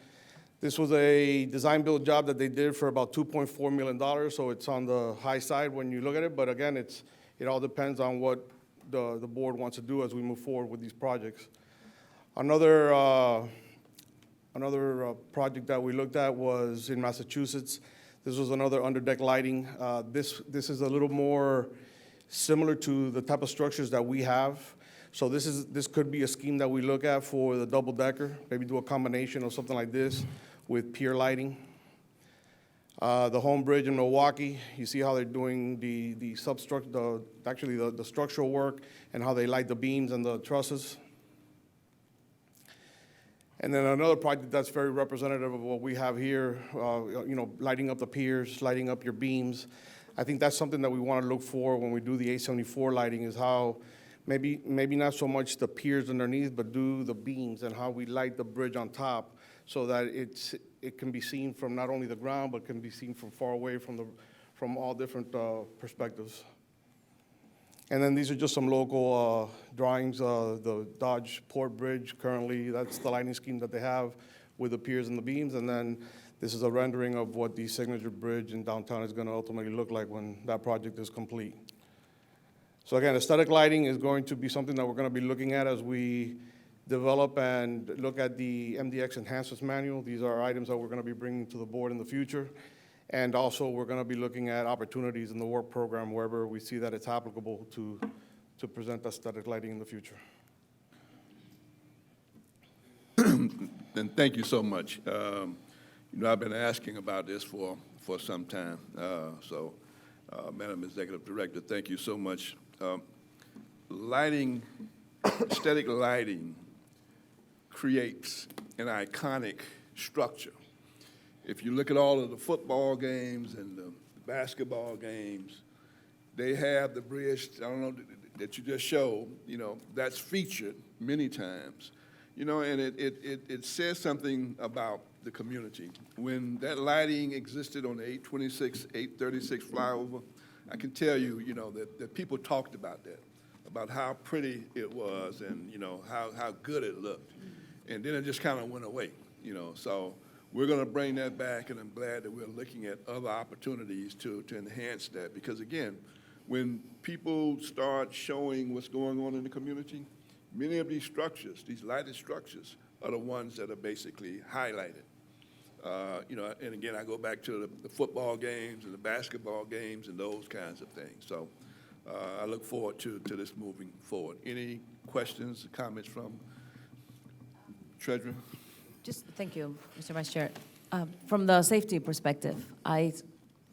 This was a design-build job that they did for about $2.4 million, so it's on the high side when you look at it. But again, it all depends on what the board wants to do as we move forward with these projects. Another project that we looked at was in Massachusetts. This was another underdeck lighting. This is a little more similar to the type of structures that we have. So this could be a scheme that we look at for the double-decker, maybe do a combination of something like this with pier lighting. The home bridge in Milwaukee, you see how they're doing the structural work and how they light the beams and the trusses. And then another project that's very representative of what we have here, lighting up the piers, lighting up your beams. I think that's something that we want to look for when we do the 874 lighting, is how maybe not so much the piers underneath, but do the beams and how we light the bridge on top so that it can be seen from not only the ground, but can be seen from far away from all different perspectives. And then these are just some local drawings. The Dodge Port Bridge currently, that's the lighting scheme that they have with the piers and the beams. And then This is a rendering of what the Signature Bridge in downtown is gonna ultimately look like when that project is complete. So again, aesthetic lighting is going to be something that we're gonna be looking at as we develop and look at the MDX Enhancements Manual. These are items that we're gonna be bringing to the board in the future. And also, we're gonna be looking at opportunities in the work program wherever we see that it's applicable to present aesthetic lighting in the future. And thank you so much. I've been asking about this for some time. Madam Executive Director, thank you so much. Lighting, aesthetic lighting creates an iconic structure. If you look at all of the football games and the basketball games, they have the bridge, I don't know, that you just showed, that's featured many times. And it says something about the community. When that lighting existed on the 826, 836 flyover, I can tell you, that people talked about that, about how pretty it was and, how good it looked. And then it just kind of went away, So we're going to bring that back, and I'm glad that we're looking at other opportunities to enhance that. Because, again, when people start showing what's going on in the community, many of these structures, these lighted structures, are the ones that are basically highlighted. And again, I go back to the football games and the basketball games and those kinds of things. So I look forward to this moving forward. Any questions, comments from Treasurer? Thank you, Mr. Vice Chair. From the safety perspective, I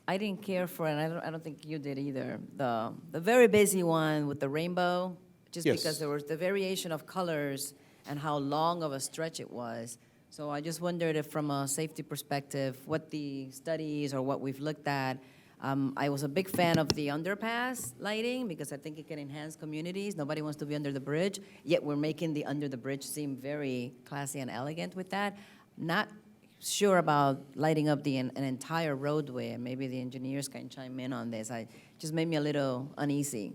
didn't care for, and I don't think you did either, the very busy one with the rainbow, just Yes. because there was the variation of colors and how long of a stretch it was. So I just wondered if, from a safety perspective, what the studies or what we've looked at. I was a big fan of the underpass lighting because I think it can enhance communities. Nobody wants to be under the bridge, yet we're making the under the bridge seem very classy and elegant with that. Not sure about lighting up an entire roadway, and maybe the engineers can chime in on this. It just made me a little uneasy.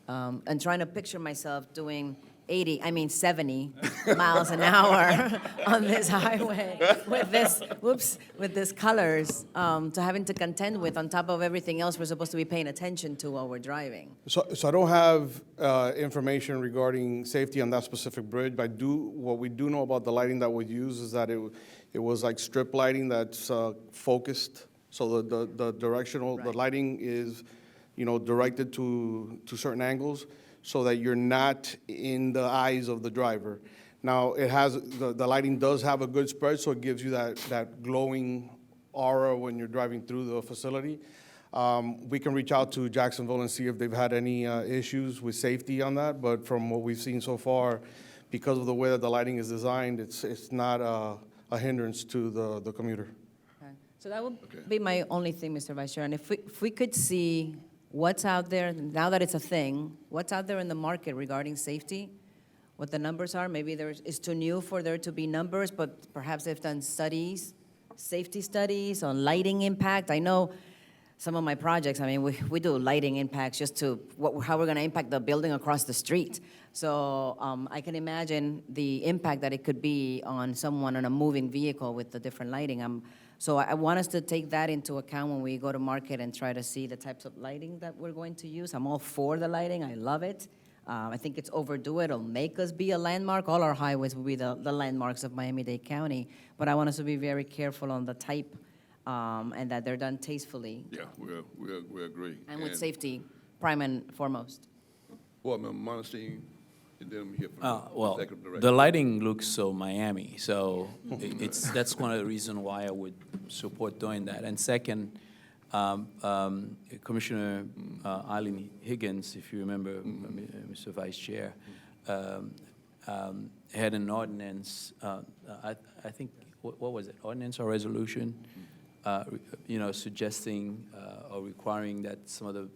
And trying to picture myself doing 70 miles an hour on this highway with this colors, to having to contend with on top of everything else we're supposed to be paying attention to while we're driving. So I don't have information regarding safety on that specific bridge, but what we do know about the lighting that was used is that it was like strip lighting that's focused. So the directional, the lighting is, directed to certain angles, so that you're not in the eyes of the driver. Now, the lighting does have a good spread, so it gives you that glowing aura when you're driving through the facility. We can reach out to Jacksonville and see if they've had any issues with safety on that, but from what we've seen so far, because of the way that the lighting is designed, it's not a hindrance to the commuter. Okay. So that would be my only thing, Mr. Vice Chair. And if we could see what's out there, now that it's a thing, what's out there in the market regarding safety, what the numbers are. Maybe it's too new for there to be numbers, but perhaps they've done studies, safety studies on lighting impact. I know some of my projects, we do lighting impacts just to how we're going to impact the building across the street. So I can imagine the impact that it could be on someone on a moving vehicle with the different lighting. So I want us to take that into account when we go to market and try to see the types of lighting that we're going to use. I'm all for the lighting. I love it. I think it's overdue. It'll make us be a landmark. All our highways will be the landmarks of Miami-Dade County. But I want us to be very careful on the type and that they're done tastefully. Yeah, we agree. And with safety, prime and foremost. Board Member Monestein, and then we hear from Well, Executive Director. the lighting looks so Miami, so that's one of the reasons why I would support doing that. And second, Commissioner Eileen Higgins, if you remember, Mr. Vice Chair, had an ordinance, I think, what was it, ordinance or resolution, suggesting or requiring that some of the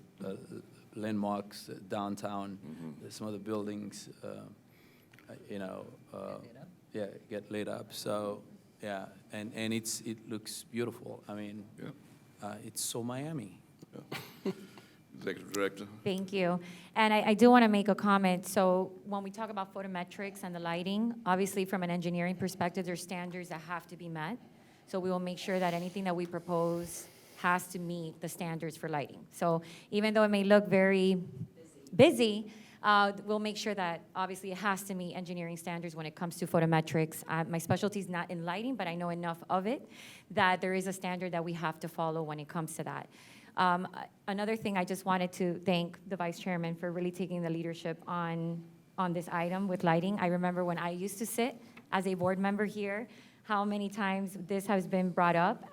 landmarks downtown, some of the buildings, get lit up. So, yeah, and it looks beautiful. It's so Miami. Executive Director. Thank you. And I do want to make a comment. So when we talk about photometrics and the lighting, obviously from an engineering perspective, there's standards that have to be met. So we will make sure that anything that we propose has to meet the standards for lighting. So even though it may look very busy, we'll make sure that obviously it has to meet engineering standards when it comes to photometrics. My specialty is not in lighting, but I know enough of it that there is a standard that we have to follow when it comes to that. Another thing, I just wanted to thank the vice chairman for really taking the leadership on this item with lighting. I remember when I used to sit as a board member here, how many times this has been brought up.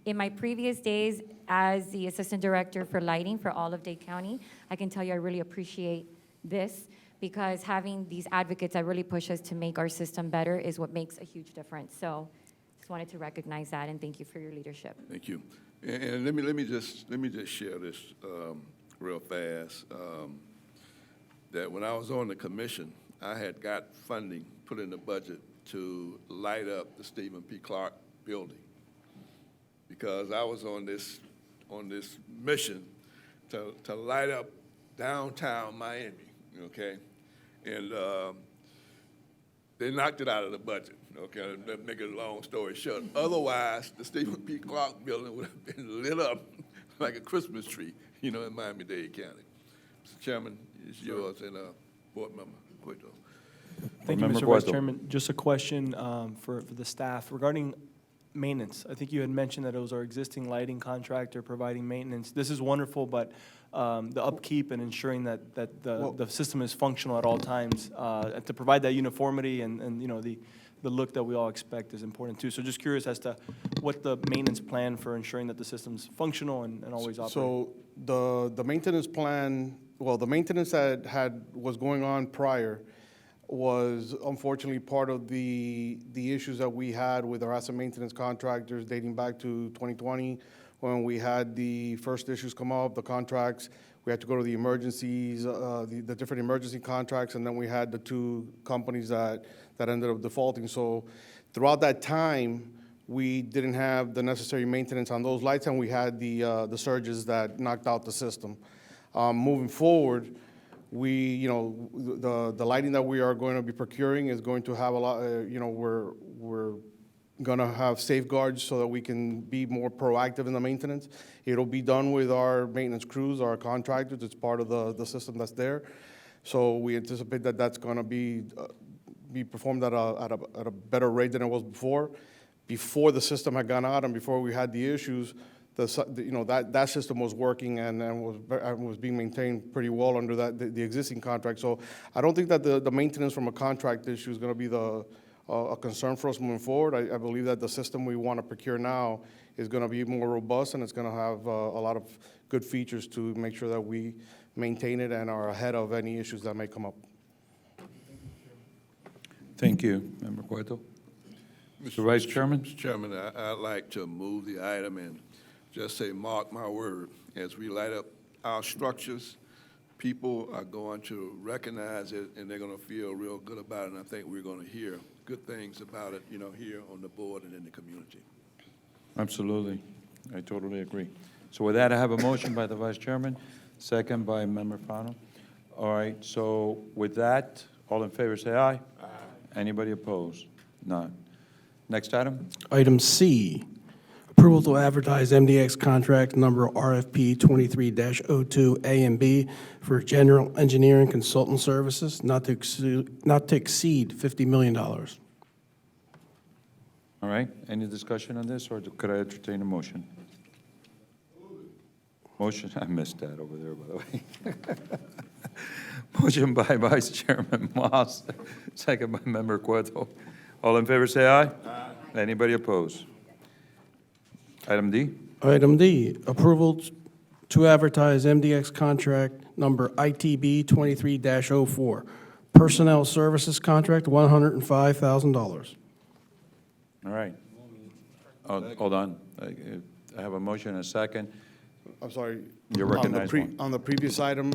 In my previous days as the assistant director for lighting for all of Dade County, I can tell you I really appreciate this, because having these advocates that really push us to make our system better is what makes a huge difference. So just wanted to recognize that and thank you for your leadership. Thank you. And let me just share this real fast. That when I was on the commission, I had got funding put in the budget to light up the Stephen P. Clark building, because I was on this mission to light up downtown Miami. Okay, and they knocked it out of the budget. Okay, to make a long story short. Otherwise, the Stephen P. Clark building would have been lit up like a Christmas tree, in Miami-Dade County. Mr. Chairman, it's yours, and board member Cueto. Thank you, Member Mr. Vice Cueto. Chairman. Just a question for the staff regarding maintenance. I think you had mentioned that it was our existing lighting contractor providing maintenance. This is wonderful, but the upkeep and ensuring that the system is functional at all times, to provide that uniformity and the look that we all expect is important too. So just curious as to what the maintenance plan for ensuring that the system's functional and always operating. So the maintenance plan, the maintenance that was going on prior was unfortunately part of the issues that we had with our asset maintenance contractors dating back to 2020, when we had the first issues come up, the contracts. We had to go to the emergencies, the different emergency contracts, and then we had the two companies that ended up defaulting. So throughout that time, we didn't have the necessary maintenance on those lights, and we had the surges that knocked out the system. Moving forward, the lighting that we are going to be procuring is going to have a lot, we're going to have safeguards so that we can be more proactive in the maintenance. It'll be done with our maintenance crews, our contractors. It's part of the system that's there. So we anticipate that that's going to be performed at a better rate than it was before. Before the system had gone out and before we had the issues, that system was working and was being maintained pretty well under the existing contract. So I don't think that the maintenance from a contract issue is going to be a concern for us moving forward. I believe that the system we want to procure now is going to be more robust, and it's going to have a lot of good features to make sure that we maintain it and are ahead of any issues that may come up. Thank you, Member Cueto. Mr. Vice Chairman? Mr. Chairman, I'd like to move the item and just say, mark my word, as we light up our structures, people are going to recognize it, and they're going to feel real good about it, and I think we're going to hear good things about it, here on the board and in the community. Absolutely. I totally agree. So with that, I have a motion by the Vice Chairman, second by Member Fano. All right, so with that, all in favor say aye. Aye. Anybody opposed? None. Next item? Item C, approval to advertise MDX contract number RFP 23-02 A and B for general engineering consultant services not to exceed $50 million. All right, any discussion on this, or could I entertain a motion? Motion, I missed that over there, by the way. Motion by Vice Chairman Moss, second by Member Cueto. All in favor say aye. Aye. Anybody opposed? Item D. Item D, approval to advertise MDX contract number ITB 23-04, personnel services contract, $105,000. All right. Hold on. I have a motion and a second. I'm sorry. You're recognized. On the previous item,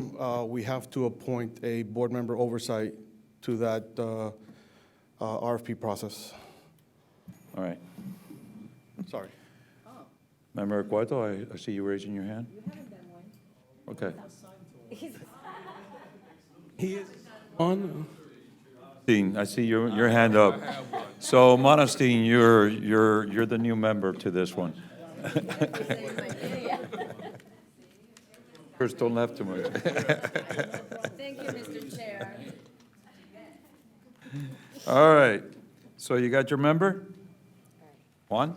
we have to appoint a board member oversight to that RFP process. All right. Sorry. Member Cueto, I see you raising your hand. You haven't done one. Okay. He is on. Dean, I see your hand up. So Monestein, you're the new member to this one. First, don't laugh too much. Thank you, Mr. Chair. All right, so you got your member? Juan?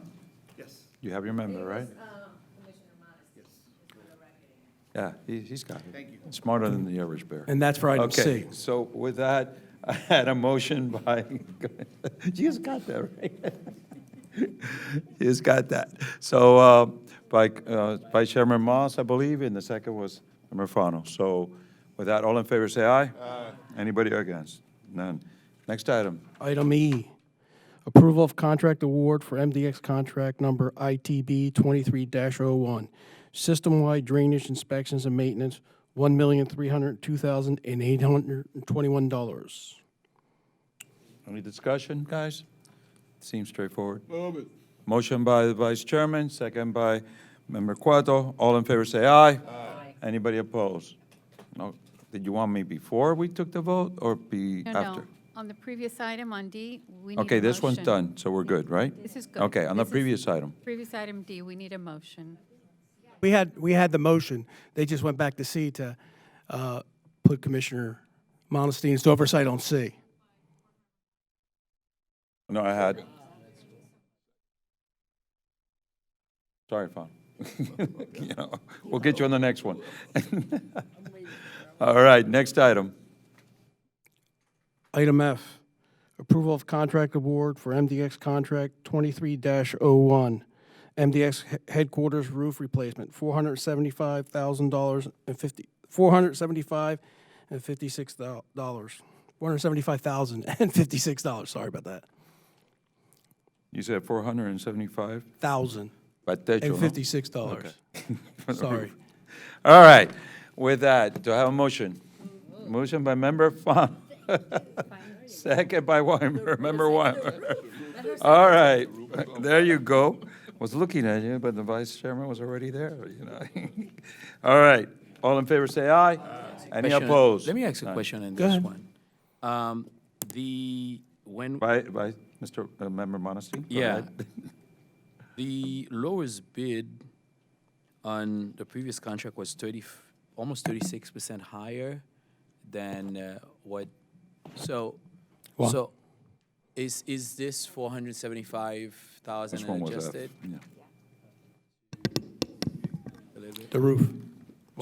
Yes. You have your member, right? Yeah, he's got it. Thank you. Smarter than the average bear. And that's for item Okay, C. so with that, I had a motion by, you just got that, right? You just got that. So by Vice Chairman Moss, I believe, and the second was Member Fano. So with that, all in favor, say aye. Aye. Anybody against? None. Next item. Item E, approval of contract award for MDX contract number ITB 23-01, system-wide drainage inspections and maintenance, $1,302,821. Any discussion, guys? Seems straightforward. Move it. Motion by the Vice Chairman, second by Member Cueto. All in favor, say aye. Aye. Anybody opposed? No. Did you want me before we took the vote or be No, after? no. On the previous item on D, we need a Okay, this one's motion. done, so we're good, right? This is good. Okay, on the This is- previous item. Previous item D, we need a motion. We had the motion. They just went back to C to put Commissioner Monestein's oversight on C. No, I had. Sorry, Fawn. You know, we'll get you on the next one. All right, next item. Item F, approval of contract award for MDX contract 23-01, MDX headquarters roof replacement, $475,000 and $475,056. Sorry about that. You said 475? $1,056. Okay. Sorry. All right, with that, do I have a motion? Motion by Member Fawn. Second by Member Weimer. All right, there you go. Was looking at you, but the Vice Chairman was already there, you know. All right, all in favor, say aye. Any Question- opposed? Let me ask a None. question on Go this ahead. one. When By Mr. Member Monestein? Go Yeah. ahead. the lowest bid on the previous contract was almost 36% higher than what, so, Wow. so is this 475,000 This one was F, adjusted? yeah. A little bit? The roof.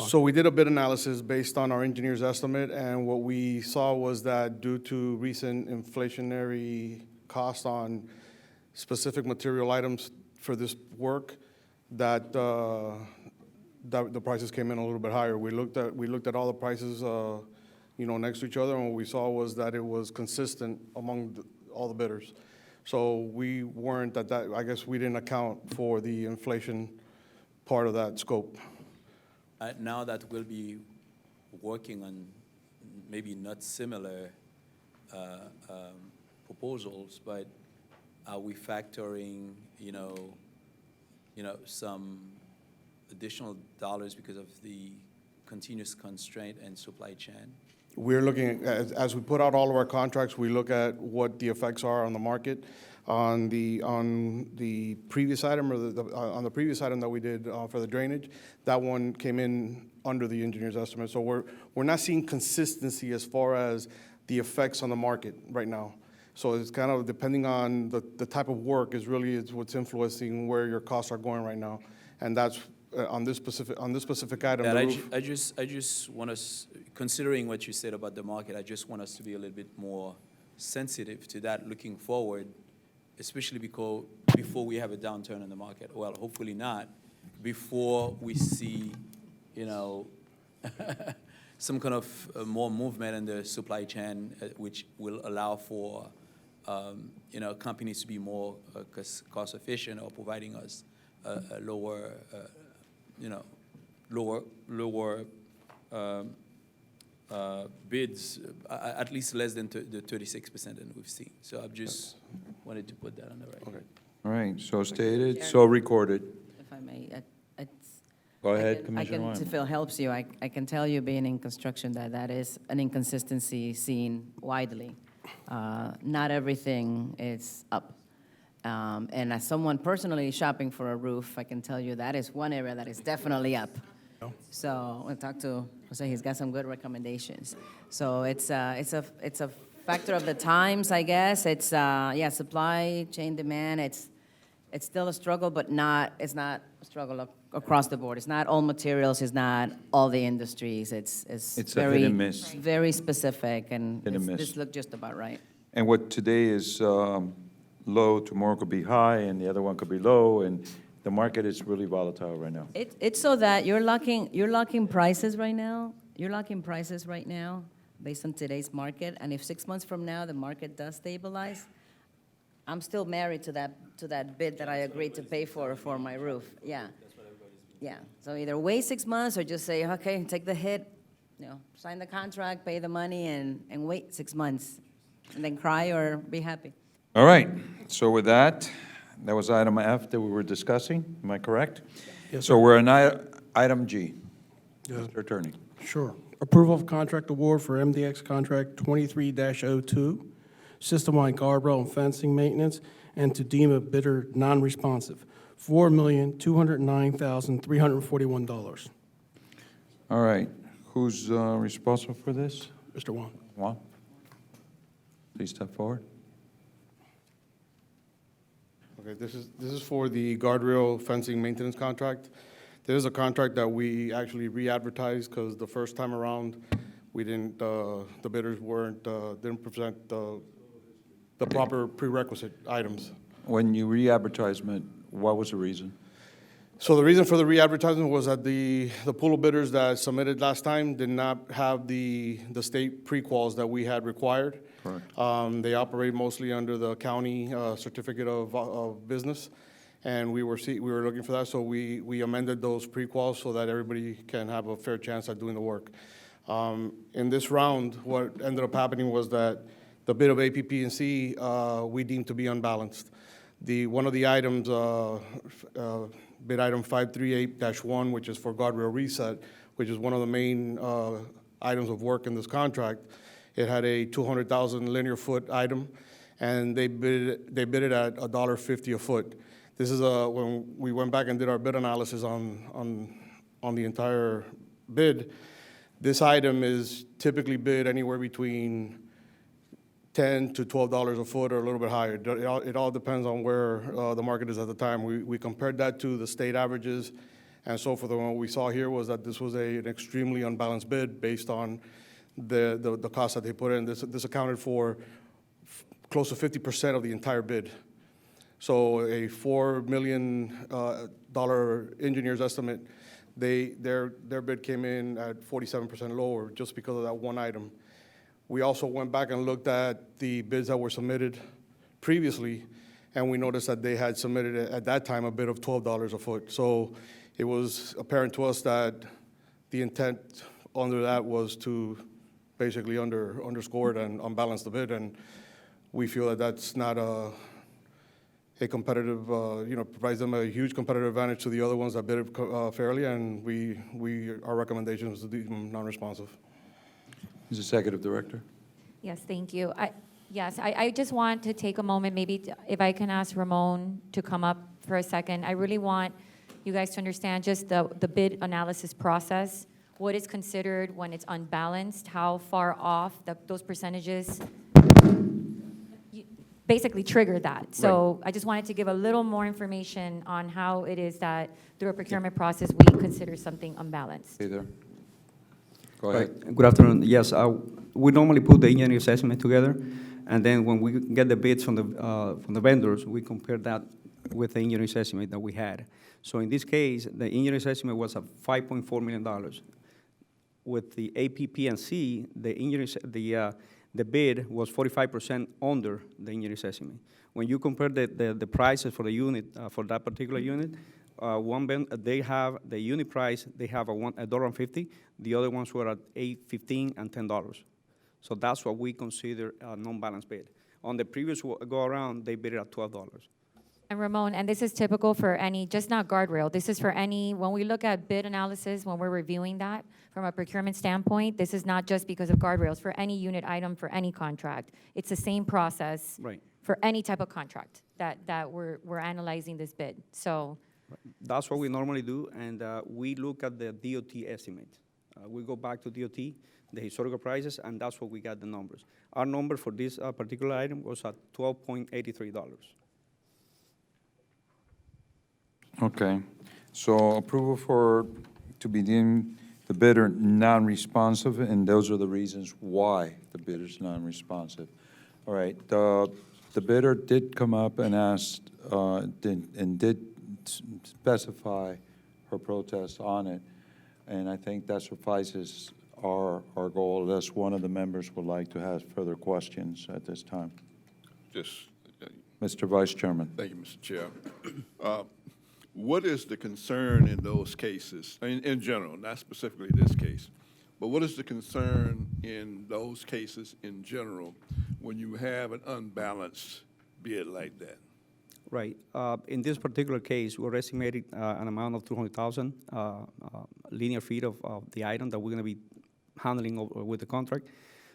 So we did a bid analysis based on our engineer's estimate, and what we saw was that due to recent inflationary costs on specific material items for this work, that that the prices came in a little bit higher. We looked at all the prices, next to each other, and what we saw was that it was consistent among all the bidders. So we weren't I guess we didn't account for the inflation part of that scope. Now that we'll be working on maybe not similar proposals, but are we factoring, some additional dollars because of the continuous constraint and supply chain? We're looking, as we put out all of our contracts, we look at what the effects are on the market. On the previous item, on the previous item that we did for the drainage, that one came in under the engineer's estimate. So we're not seeing consistency as far as the effects on the market right now. So it's kind of depending on the type of work is what's influencing where your costs are going right now. And that's on this specific item. Yeah, the I roof. just want us, considering what you said about the market, I just want us to be a little bit more sensitive to that looking forward, especially because before we have a downturn in the market. Well, hopefully not. Before we see, some kind of more movement in the supply chain, which will allow for, companies to be more cost efficient or providing us a lower, lower bids, at least less than the 36% that we've seen. So I've just wanted to put that on the record. Okay. All right, so stated, so recorded. If I may, Go ahead, I Commissioner can, Weimer. if it helps you, I can tell you, being in construction, that is an inconsistency seen widely. Not everything is up. And as someone personally shopping for a roof, I can tell you that is one area that is definitely up. So I talked to Jose, he's got some good recommendations. So it's a factor of the times, I guess. It's supply chain demand. It's still a struggle, but it's not a struggle across the board. It's not all materials. It's not all the industries. It's a hit and miss. very specific, and Hit and miss. this looked just about right. And what today is low, tomorrow could be high, and the other one could be low, and the market is really volatile right now. It's so that you're locking prices right now. You're locking prices right now based on today's market, and if 6 months from now the market does stabilize, I'm still married to that bid that I agreed to pay for my roof. Yeah. Yeah. So either wait 6 months or just say, okay, take the hit, sign the contract, pay the money, and wait 6 months, and then cry or be happy. All right, so with that was item F that we were discussing, am I correct? Yes, So sir. we're on item G. Mr. Attorney. Sure. Approval of contract award for MDX contract 23-02, system-wide guardrail and fencing maintenance, and to deem a bidder non-responsive, $4,209,341. All right, who's responsible for this? Mr. Juan. Juan? Please step forward. Okay, this is for the guardrail fencing maintenance contract. This is a contract that we actually re-advertised because the first time around, we didn't, the bidders didn't present the proper prerequisite items. When you re-advertisement, what was the reason? So the reason for the re-advertisement was that the pool of bidders that submitted last time did not have the state pre-quals that we had required. Correct. They operate mostly under the county certificate of business, and we were looking for that, so we amended those pre-quals so that everybody can have a fair chance at doing the work. In this round, what ended up happening was that the bid of APP&C we deemed to be unbalanced. One of the items, bid item 538-1, which is for guardrail reset, which is one of the main items of work in this contract, it had a 200,000 linear foot item, and they bid it at $1.50 a foot. This is when we went back and did our bid analysis on the entire bid. This item is typically bid anywhere between $10 to $12 a foot or a little bit higher. It all depends on where the market is at the time. We compared that to the state averages and so forth. And what we saw here was that this was an extremely unbalanced bid based on the cost that they put in. This accounted for close to 50% of the entire bid. So a $4 million engineer's estimate, their bid came in at 47% lower just because of that one item. We also went back and looked at the bids that were submitted previously, and we noticed that they had submitted at that time a bid of $12 a foot. So it was apparent to us that the intent under that was to basically underscore it and unbalance the bid, and we feel that that's not a competitive, provides them a huge competitive advantage to the other ones that bid fairly, and our recommendation is to deem them non-responsive. Ms. Executive Director. Yes, thank you. I just want to take a moment, maybe if I can ask Ramon to come up for a second. I really want you guys to understand just the bid analysis process, what is considered when it's unbalanced, how far off those percentages basically trigger that. So I just wanted to give a little more information on how it is that through a procurement process, we consider something unbalanced. Hey there. Go ahead. Right. Good afternoon. Yes, we normally put the engineering assessment together, and then when we get the bids from the vendors, we compare that with the engineering assessment that we had. So in this case, the engineering assessment was at $5.4 million. With the APP&C, the bid was 45% under the engineering assessment. When you compare the prices for the unit, for that particular unit, they have the unit price, they have $1.50. The other ones were at $8.15 and $10. So that's what we consider a non-balanced bid. On the previous go-around, they bid it at $12. And Ramon, and this is typical for any, just not guardrail, this is for any, when we look at bid analysis, when we're reviewing that from a procurement standpoint, this is not just because of guardrails, for any unit item, for any contract. It's the same process Right. for any type of contract that we're analyzing this bid. So, That's what we normally do, and we look at the DOT estimate. We go back to DOT, the historical prices, and that's what we got the numbers. Our number for this particular item was at $12.83. Okay, so approval to be deemed the bidder non-responsive, and those are the reasons why the bidder's non-responsive. All right, the bidder did come up and asked, did specify her protest on it, and I think that suffices our goal, unless one of the members would like to have further questions at this time. Just, Mr. Vice Chairman. thank you, Mr. Chair. What is the concern in those cases, in general, not specifically this case, but what is the concern in those cases in general when you have an unbalanced bid like that? Right. In this particular case, we're estimating an amount of 200,000 linear feet of the item that we're going to be handling with the contract.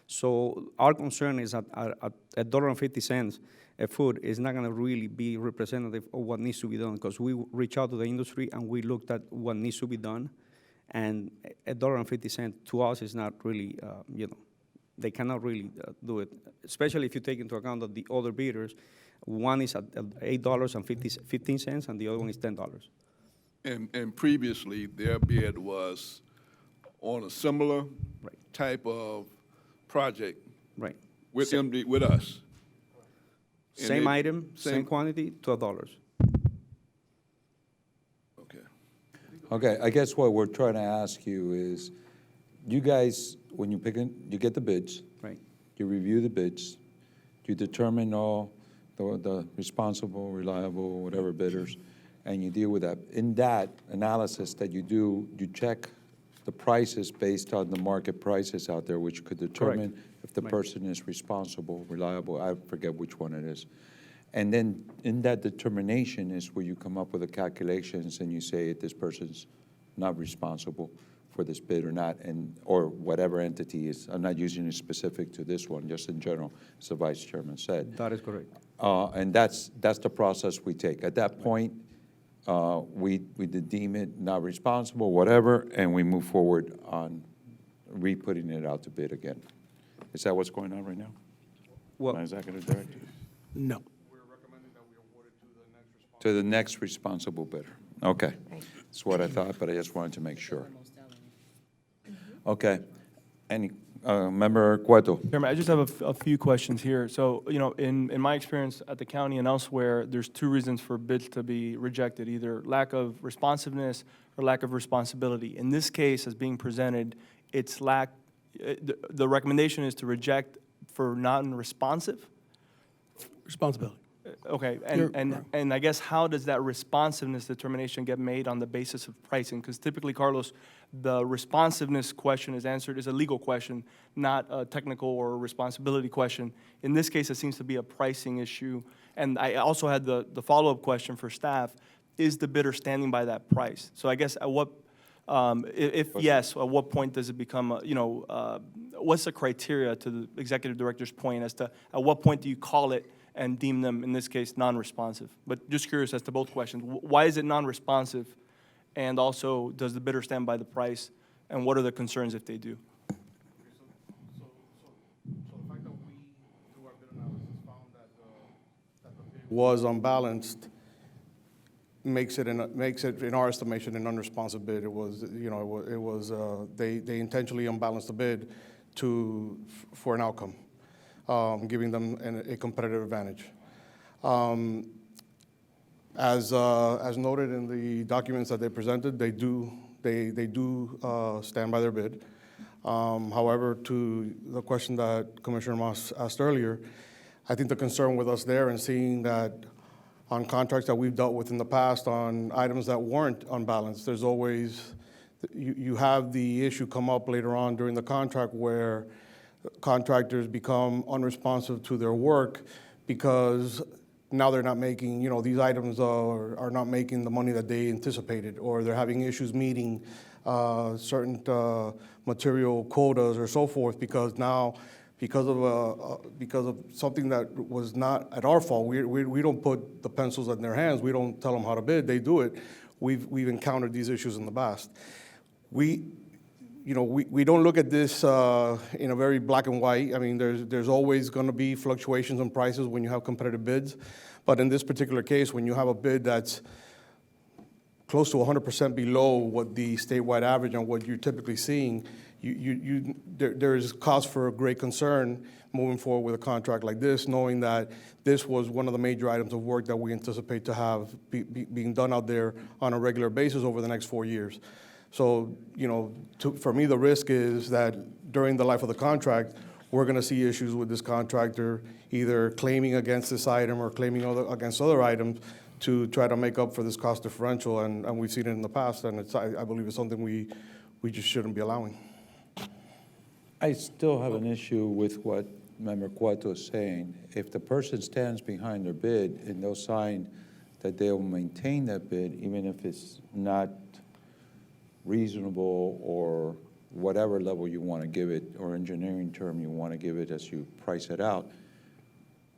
So our concern is that at $1.50 a foot is not going to really be representative of what needs to be done, because we reach out to the industry and we looked at what needs to be done, and at $1.50 to us is not really, they cannot really do it, especially if you take into account that the other bidders, one is at $8.15 and the other one is $10. And previously, their bid was on a similar type of project Right. with with us. And Same they- item, same quantity, $12. Okay. Okay, I guess what we're trying to ask you is, you guys, when you you get the bids, Right. you review the bids, you determine all the responsible, reliable, whatever bidders, and you deal with that. In that analysis that you do, you check the prices based on the market prices out there, which could determine if the Right. person is responsible, reliable, I forget which one it is. And then in that determination is where you come up with the calculations and you say this person's not responsible for this bid or not, or whatever entity is. I'm not using it specific to this one, just in general, as the Vice Chairman said. That is correct. And that's the process we take. At that point, we deem it not responsible, whatever, and we move forward on re-putting it out to bid again. Is that what's going on right now? Well, My Executive Director? No. To the next responsible bidder. Okay. That's what I thought, but I just wanted to make sure. Okay. Any, Member Cueto? Chairman, I just have a few questions here. So, in my experience at the county and elsewhere, there's two reasons for bids to be rejected, either lack of responsiveness or lack of responsibility. In this case, as being presented, it's the recommendation is to reject for non-responsive? Responsibility. Okay, You're- and I guess how does that responsiveness determination get made on the basis of pricing? Because typically, Carlos, the responsiveness question is answered as a legal question, not a technical or responsibility question. In this case, it seems to be a pricing issue. And I also had the follow-up question for staff, is the bidder standing by that price? So I guess at what, if yes, at what point does it become, what's the criteria, to the executive director's point, as to at what point do you call it and deem them, in this case, non-responsive? But just curious as to both questions. Why is it non-responsive? And also, does the bidder stand by the price? And what are the concerns if they do? So the fact that we, through our bid analysis, found that the bid was unbalanced makes it, in our estimation, an unresponsive bid. It was, they intentionally unbalanced the bid for an outcome, giving them a competitive advantage. As noted in the documents that they presented, they do stand by their bid. However, to the question that Commissioner Moss asked earlier, I think the concern with us there and seeing that on contracts that we've dealt with in the past on items that weren't unbalanced, there's always, you have the issue come up later on during the contract where contractors become unresponsive to their work because now they're not making, these items are not making the money that they anticipated, or they're having issues meeting certain material quotas or so forth, because now, because of something that was not at our fault, we don't put the pencils in their hands, we don't tell them how to bid, they do it. We've encountered these issues in the past. We don't look at this in a very black and white. I mean, there's always going to be fluctuations in prices when you have competitive bids. But in this particular case, when you have a bid that's close to 100% below what the statewide average and what you're typically seeing, there is cause for great concern moving forward with a contract like this, knowing that this was one of the major items of work that we anticipate to have being done out there on a regular basis over the next 4 years. So, for me, the risk is that during the life of the contract, we're going to see issues with this contractor either claiming against this item or claiming against other items to try to make up for this cost differential, and we've seen it in the past, and I believe it's something we just shouldn't be allowing. I still have an issue with what Member Cueto is saying. If the person stands behind their bid and they'll sign that they'll maintain that bid, even if it's not reasonable or whatever level you want to give it, or engineering term you want to give it as you price it out,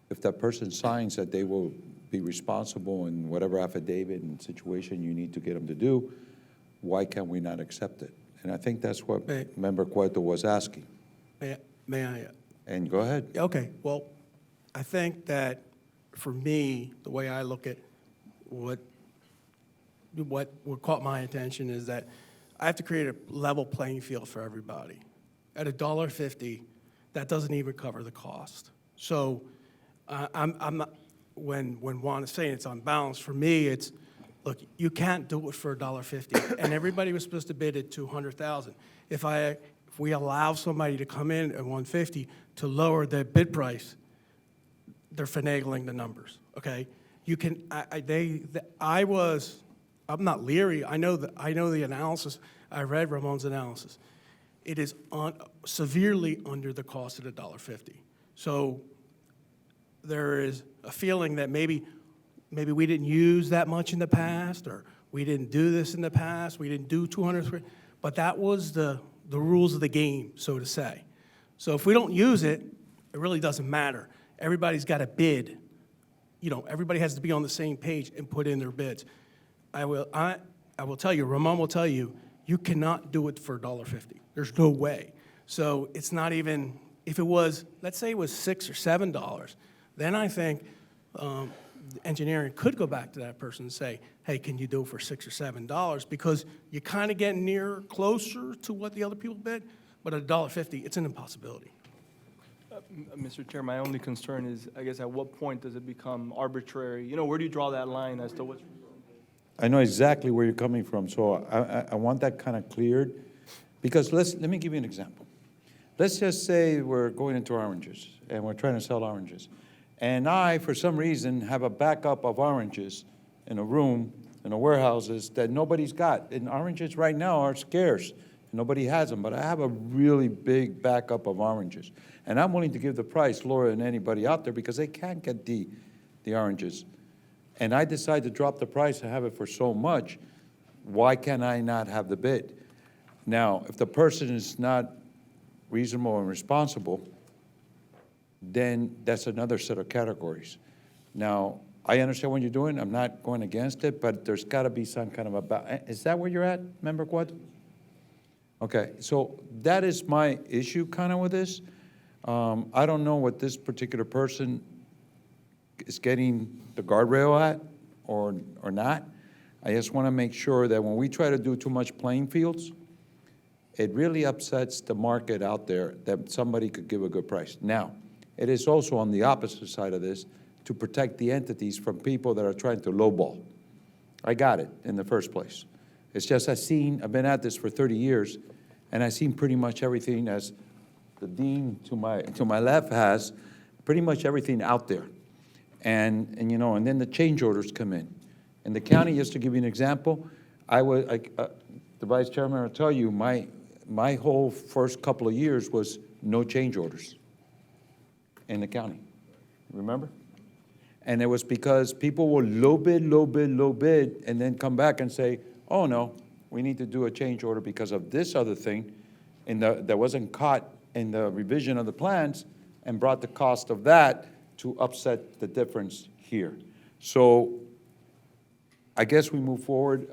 if that person signs that they will be responsible in whatever affidavit and situation you need to get them to do, why can we not accept it? And I think that's what Member Cueto was asking. May I? And go ahead. Okay, well, I think that for me, the way I look at what caught my attention is that I have to create a level playing field for everybody. At $1.50, that doesn't even cover the cost. So I'm not, when Juan is saying it's unbalanced, for me, it's, look, you can't do it for $1.50, and everybody was supposed to bid at $200,000. If we allow somebody to come in at $150 to lower their bid price, they're finagling the numbers. Okay, you can. I'm not leery. I know the analysis. I read Ramon's analysis. It is severely under the cost of the $1.50. So there is a feeling that maybe we didn't use that much in the past, or we didn't do this in the past. We didn't do 200, but that was the rules of the game, so to say. So if we don't use it, it really doesn't matter. Everybody's got to bid. Everybody has to be on the same page and put in their bids. I will tell you, Ramon will tell you, you cannot do it for $1.50. There's no way. So it's not even, if it was, let's say it was $6 or $7, then I think engineering could go back to that person and say, hey, can you do it for $6 or $7? Because you're kind of getting closer to what the other people bid, but at $1.50, it's an impossibility. Mr. Chair, my only concern is, I guess, at what point does it become arbitrary? Where do you draw that line as to what's... I know exactly where you're coming from, so I want that kind of cleared, because let me give you an example. Let's just say we're going into oranges, and we're trying to sell oranges. And I, for some reason, have a backup of oranges in a room, in the warehouses, that nobody's got. And oranges right now are scarce. Nobody has them, but I have a really big backup of oranges. And I'm willing to give the price lower than anybody out there because they can't get the oranges. And I decide to drop the price and have it for so much, why can I not have the bid? Now, if the person is not reasonable and responsible, then that's another set of categories. Now, I understand what you're doing. I'm not going against it, but there's got to be some kind of a is that where you're at, Member Cueto? Okay, so that is my issue kind of with this. I don't know what this particular person is getting the guardrail at or not. I just want to make sure that when we try to do too much playing fields, it really upsets the market out there that somebody could give a good price. Now, it is also on the opposite side of this to protect the entities from people that are trying to lowball. I got it in the first place. It's just I've been at this for 30 years, and I've seen pretty much everything, as the dean to my left has, pretty much everything out there. And then the change orders come in. And the county, just to give you an example, the vice chairman will tell you, my whole first couple of years was no change orders in the county, remember? And it was because people will low bid, and then come back and say, oh, no, we need to do a change order because of this other thing that wasn't caught in the revision of the plans and brought the cost of that to upset the difference here. So I guess we move forward.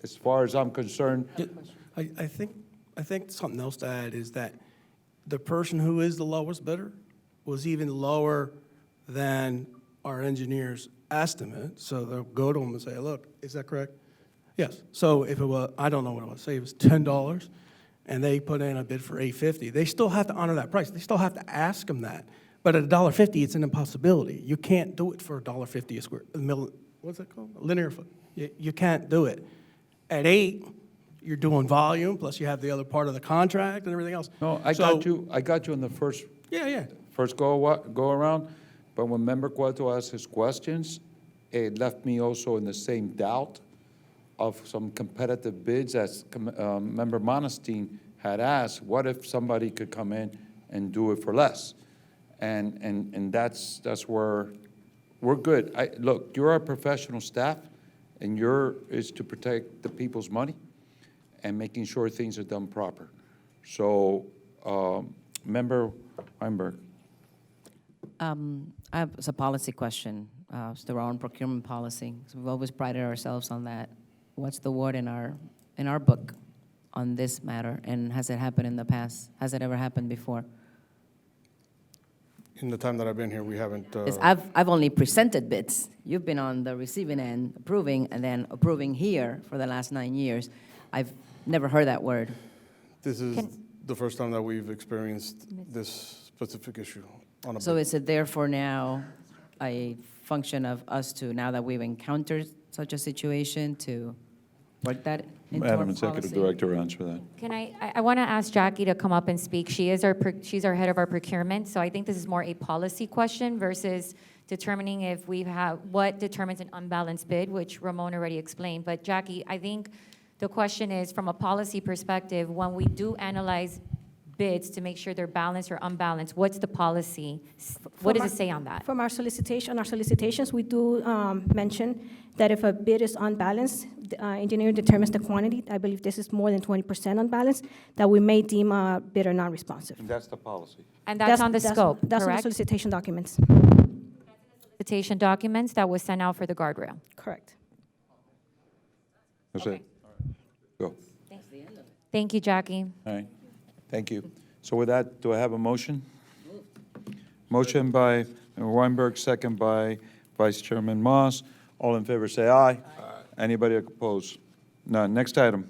As far as I'm concerned, I think something else to add is that the person who is the lowest bidder was even lower than our engineer's estimate. So they'll go to them and say, look, is that correct? Yes. So if it was, I don't know what it was, say it was $10, and they put in a bid for $8.50, they still have to honor that price. They still have to ask them that. But at $1.50, it's an impossibility. You can't do it for $1.50 a square, what's that called? A linear foot. You can't do it. At $8, you're doing volume, plus you have the other part of the contract and everything else. no, I got you in the first Yeah. first go around, but when Member Cueto asked his questions, it left me also in the same doubt of some competitive bids as Member Monestein had asked, what if somebody could come in and do it for less? And that's where we're good. Look, you're our professional staff, and is to protect the people's money and making sure things are done proper. So, Member Weinberg. It's a policy question. It's the wrong procurement policy. So we've always prided ourselves on that. What's the word in our book on this matter? And has it happened in the past? Has it ever happened before? In the time that I've been here, we haven't. 'Cause I've only presented bids. You've been on the receiving end, approving, and then approving here for the last 9 years. I've never heard that word. This is the first time that we've experienced this specific issue on a So bid. is it therefore now a function of us to, now that we've encountered such a situation, to work that into our Madam Executive policy? Director, answer that. Can I want to ask Jackie to come up and speak. She's our head of our procurement, so I think this is more a policy question versus determining if what determines an unbalanced bid, which Ramon already explained. But Jackie, I think the question is, from a policy perspective, when we do analyze bids to make sure they're balanced or unbalanced, what's the policy? What does it say on that? From our solicitations, we do mention that if a bid is unbalanced, the engineer determines the quantity. I believe this is more than 20% unbalanced, that we may deem a bidder non-responsive. And that's the policy. And that's on the scope, That's on the correct? solicitation documents. Solicitation documents that was sent out for the guardrail. Correct. That's it. Go. Thank you, Jackie. All right, thank you. So with that, do I have a motion? Motion by Member Weinberg, second by Vice Chairman Moss. All in favor, say aye. Aye. Anybody opposed? None. Next item.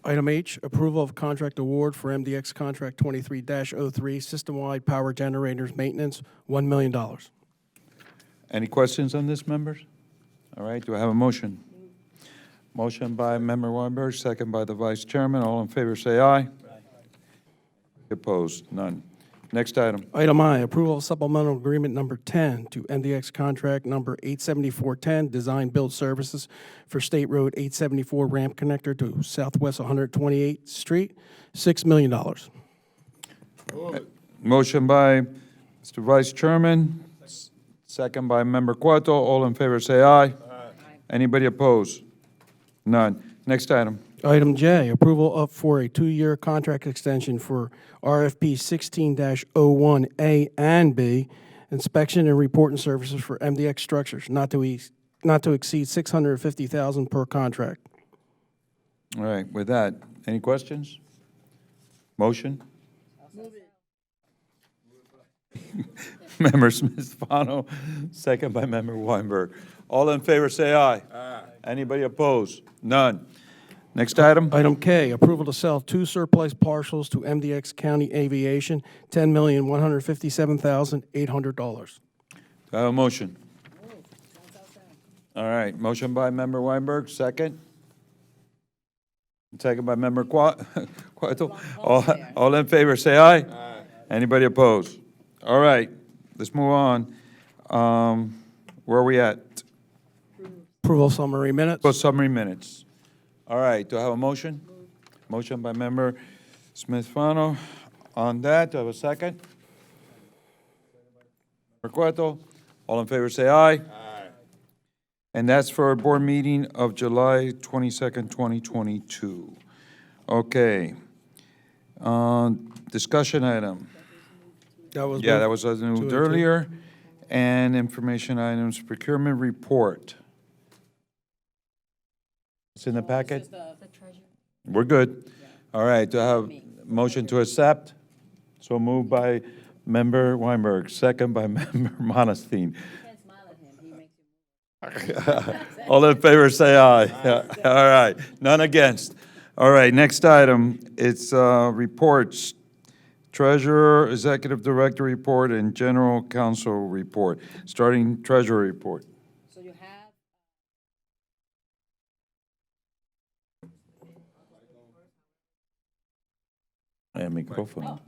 Item H, approval of contract award for MDX Contract 23-03, system-wide power generators maintenance, $1 million. Any questions on this, members? All right, do I have a motion? Motion by Member Weinberg, second by the Vice Chairman. All in favor, say aye. Aye. Opposed? None. Next item. Item I, approval of supplemental agreement number 10 to MDX contract number 87410, design build services for State Road 874 ramp connector to Southwest 128th Street, $6 million. Motion by Mr. Vice Chairman, second by Member Cueto. All in favor, say aye. Aye. Anybody opposed? None. Next item. Item J, approval for a 2-year contract extension for RFP 16-01A and B, inspection and reporting services for MDX structures, not to exceed $650,000 per contract. All right, with that, any questions? Motion? Member Smith-Fano, second by Member Weinberg. All in favor, say aye. Aye. Anybody opposed? None. Next item. Item K, approval to sell 2 surplus parcels to MDX County Aviation, $10,157,800. Do I have a motion? All right, motion by Member Weinberg, second. Second by Member Cueto. All in favor, say aye. Aye. Anybody opposed? All right, let's move on. Where are we at? Approval summary minutes. Summary minutes. All right, do I have a motion? Motion by Member Smith-Fano. On that, do I have a second? Member Cueto. All in favor, say aye. Aye. And that's for our board meeting of July 22nd, 2022. Okay. Discussion item. That was Yeah, moved that was to moved adjourn. earlier. And information items, procurement report. It's in the packet? We're good. All right, do I have motion to accept? So moved by Member Weinberg, second by Member Monestein. All in favor, say aye. All right, none against. All right, next item, it's reports. Treasurer, Executive Director report, and General Counsel report. Starting Treasurer report. So you have. And microphone.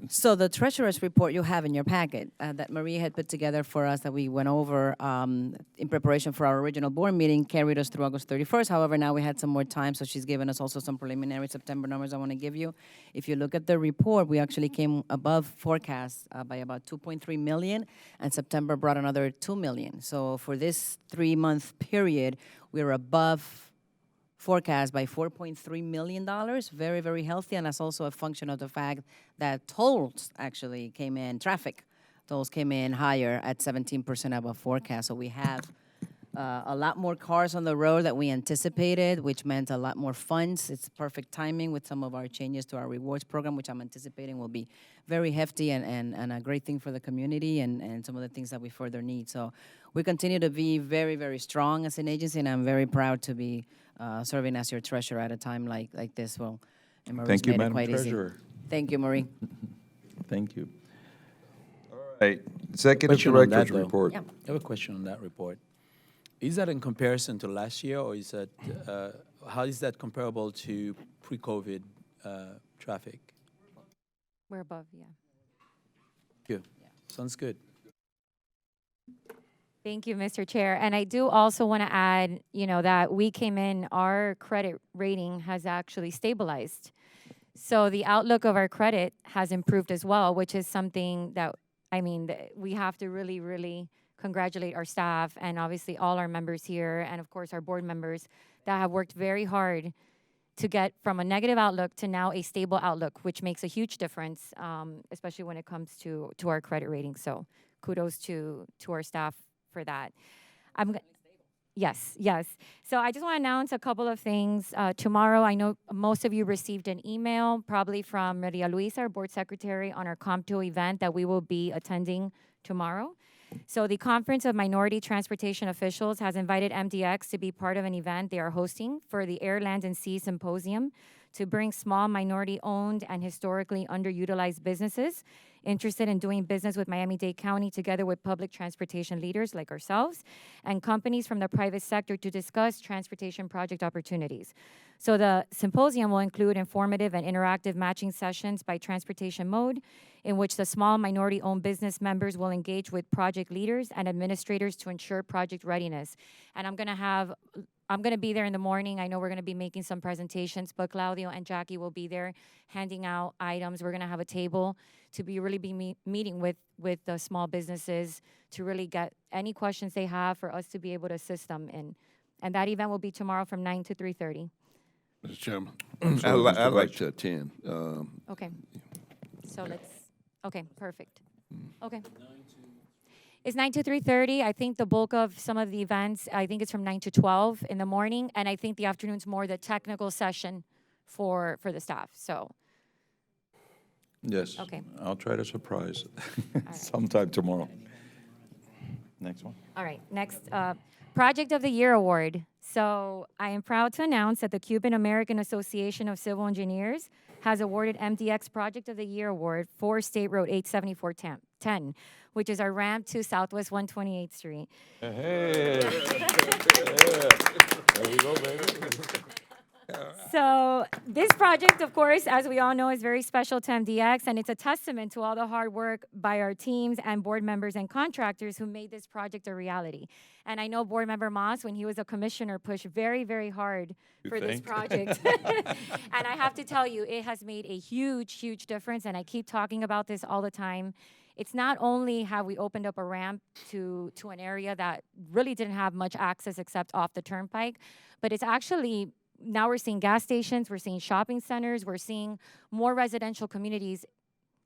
So the treasurer's report you have in your packet that Maria had put together for us that we went over in preparation for our original board meeting carried us through August 31st. However, now we had some more time, so she's given us also some preliminary September numbers I want to give you. If you look at the report, we actually came above forecast by about 2.3 million, and September brought another 2 million. So for this 3-month period, we're above forecast by $4.3 million, very, very healthy, and that's also a function of the fact that tolls actually came in, traffic tolls came in higher at 17% above forecast. So we have a lot more cars on the road that we anticipated, which meant a lot more funds. It's perfect timing with some of our changes to our rewards program, which I'm anticipating will be very hefty and a great thing for the community and some of the things that we further need. So we continue to be very, very strong as an agency, and I'm very proud to be serving as your treasurer at a time like this. Well, and Marie's Thank you, made it Madam quite easy. Treasurer. Thank you, Marie. Thank you. All right, Executive Question on that, Director's though. report. Yeah. I have a question on that report. Is that in comparison to last year, or is that, how is that comparable to pre-COVID traffic? We're above, yeah. Thank you. Sounds good. Thank you, Mr. Chair. And I do also want to add, that we came in, our credit rating has actually stabilized. So the outlook of our credit has improved as well, which is something that, we have to really, really congratulate our staff and obviously all our members here and, of course, our board members that have worked very hard to get from a negative outlook to now a stable outlook, which makes a huge difference, especially when it comes to our credit rating. So kudos to our staff for that. Yes. So I just want to announce a couple of things. Tomorrow, I know most of you received an email, probably from Maria Luisa, our board secretary, on our COMTO event that we will be attending tomorrow. So the Conference of Minority Transportation Officials has invited MDX to be part of an event they are hosting for the Air, Land, and Sea Symposium to bring small minority-owned and historically underutilized businesses interested in doing business with Miami-Dade County together with public transportation leaders like ourselves and companies from the private sector to discuss transportation project opportunities. So the symposium will include informative and interactive matching sessions by transportation mode in which the small minority-owned business members will engage with project leaders and administrators to ensure project readiness. And I'm going to be there in the morning. I know we're going to be making some presentations, but Claudio and Jackie will be there handing out items. We're going to have a table to be meeting with the small businesses to really get any questions they have for us to be able to assist them in. And that event will be tomorrow from 9 to 3:30. Mr. Chairman, sorry, I'd Mr. like Vice. to attend. Okay. So okay, perfect. Okay. It's 9 to 3:30. I think the bulk of some of the events, I think it's from 9 to 12 in the morning, and I think the afternoon's more the technical session for the staff, so. Yes. Okay. I'll try to surprise right. sometime tomorrow. Next one. All right, next, Project of the Year Award. So I am proud to announce that the Cuban American Association of Civil Engineers has awarded MDX Project of the Year Award for State Road 87410, which is our ramp to Southwest 128th Street. Hey. There we go, baby. So this project, of course, as we all know, is very special to MDX, and it's a testament to all the hard work by our teams and board members and contractors who made this project a reality. And I know Board Member Moss, when he was a commissioner, pushed very, very hard for this project. And I have to tell you, it has made a huge, huge difference, and I keep talking about this all the time. it's not only have we opened up a ramp to an area that really didn't have much access except off the turnpike, but it's actually, now we're seeing gas stations, we're seeing shopping centers, we're seeing more residential communities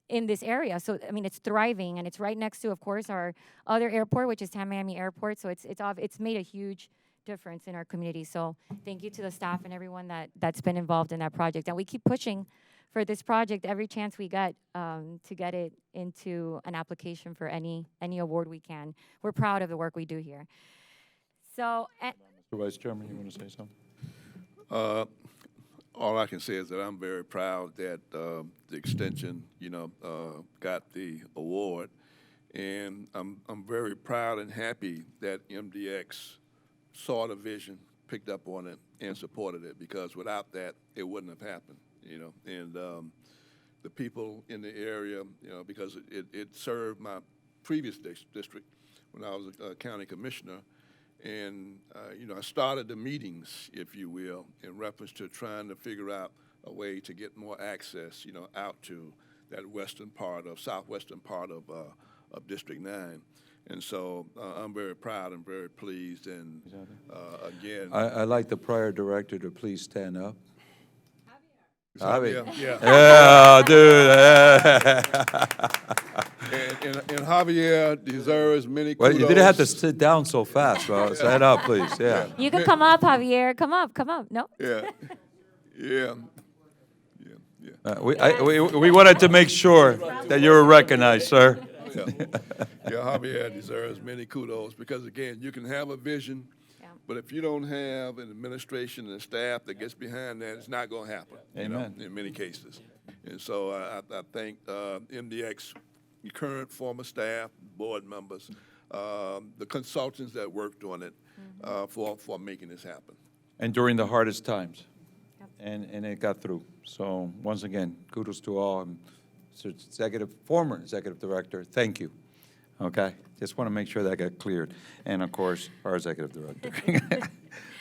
in this area. So, I mean, it's thriving, and it's right next to, of course, our other airport, which is Miami Airport. So it's made a huge difference in our community. So thank you to the staff and everyone that's been involved in that project. And we keep pushing for this project every chance we get to get it into an application for any award we can. We're proud of the work we do here. So, Mr. Vice Chairman, you want to say something? All I can say is that I'm very proud that the extension, got the award, and I'm very proud and happy that MDX saw the vision, picked up on it, and supported it, because without that, it wouldn't have happened, And the people in the area, because it served my previous district when I was a county commissioner, and, I started the meetings, if you will, in reference to trying to figure out a way to get more access, out to that southwestern part of District 9. And so I'm very proud and very pleased. And again, I'd like the prior director to please stand up. Javier, Yeah, dude. and Javier deserves many Well, kudos. you didn't have to sit down so fast, bro. Stand up, please. Yeah. you can come up, Javier. Come up. No? Yeah. We wanted to make sure that you were recognized, sir. Yeah, Javier deserves many kudos, because, again, you can have a vision, but if you don't have an administration and a staff that gets behind that, it's not going to happen. Amen. In many cases. And so I thank MDX, your current, former staff, board members, the consultants that worked on it for making this happen. And during the hardest times. And it got through. So once again, kudos to all. And former executive director, thank you. Okay? Just want to make sure that got cleared. And of course, our executive director.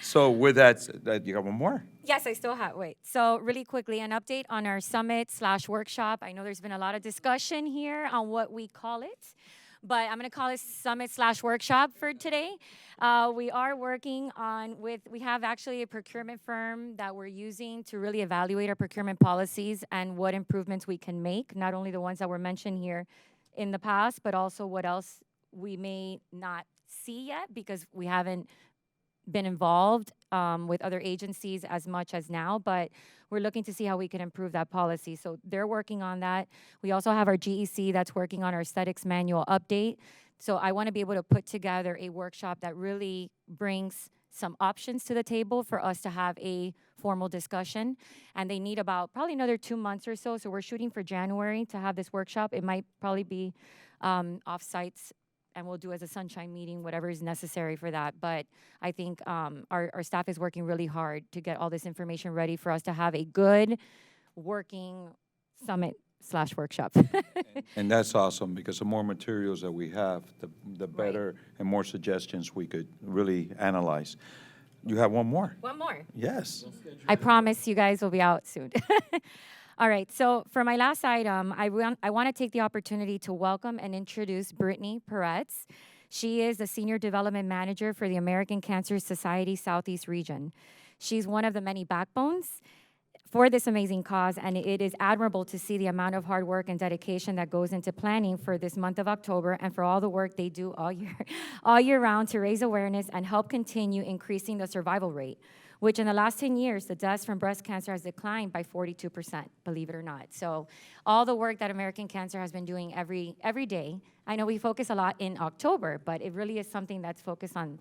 So with that, you got one more? Yes, I still have. Wait. So really quickly, an update on our summit/workshop. I know there's been a lot of discussion here on what we call it, but I'm going to call it summit/workshop for today. We are working we have actually a procurement firm that we're using to really evaluate our procurement policies and what improvements we can make, not only the ones that were mentioned here in the past, but also what else we may not see yet, because we haven't been involved with other agencies as much as now, but we're looking to see how we can improve that policy. So they're working on that. We also have our GEC that's working on our aesthetics manual update. So I want to be able to put together a workshop that really brings some options to the table for us to have a formal discussion. And they need about probably another 2 months or so. So we're shooting for January to have this workshop. It might probably be off-sites, and we'll do as a sunshine meeting, whatever is necessary for that. But I think our staff is working really hard to get all this information ready for us to have a good working summit/workshop. And that's awesome, because the more materials that we have, the better and more suggestions we could really analyze. You have one more? One more. Yes. I promise you guys will be out soon. All right, so for my last item, I want to take the opportunity to welcome and introduce Brittany Peretz. She is the Senior Development Manager for the American Cancer Society Southeast Region. She's one of the many backbones for this amazing cause, and it is admirable to see the amount of hard work and dedication that goes into planning for this month of October, and for all the work they do all year round to raise awareness and help continue increasing the survival rate, which in the last 10 years, the deaths from breast cancer has declined by 42%, believe it or not. So all the work that American Cancer has been doing every day, I know we focus a lot in October, but it really is something that's focused on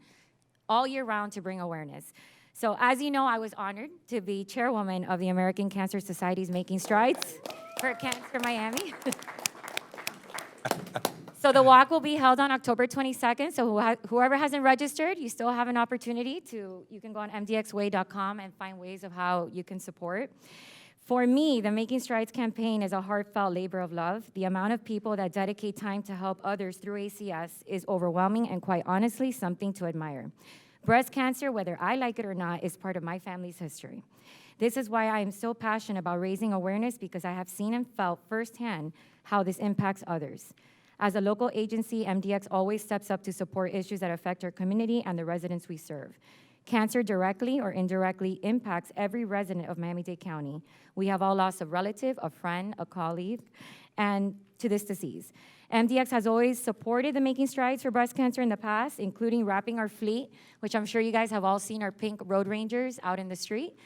all year round to bring awareness. So as you know, I was honored to be chairwoman of the American Cancer Society's Making Strides for Cancer Miami. So the walk will be held on October 22nd. So whoever hasn't registered, you still have an opportunity you can go on mdxway.com and find ways of how you can support. For me, the Making Strides campaign is a heartfelt labor of love. The amount of people that dedicate time to help others through ACS is overwhelming and, quite honestly, something to admire. Breast cancer, whether I like it or not, is part of my family's history. This is why I am so passionate about raising awareness, because I have seen and felt firsthand how this impacts others. As a local agency, MDX always steps up to support issues that affect our community and the residents we serve. Cancer directly or indirectly impacts every resident of Miami-Dade County. We have all lost a relative, a friend, a colleague, and to this disease. MDX has always supported the Making Strides for Breast Cancer in the past, including wrapping our fleet, which I'm sure you guys have all seen our pink road rangers out in the street.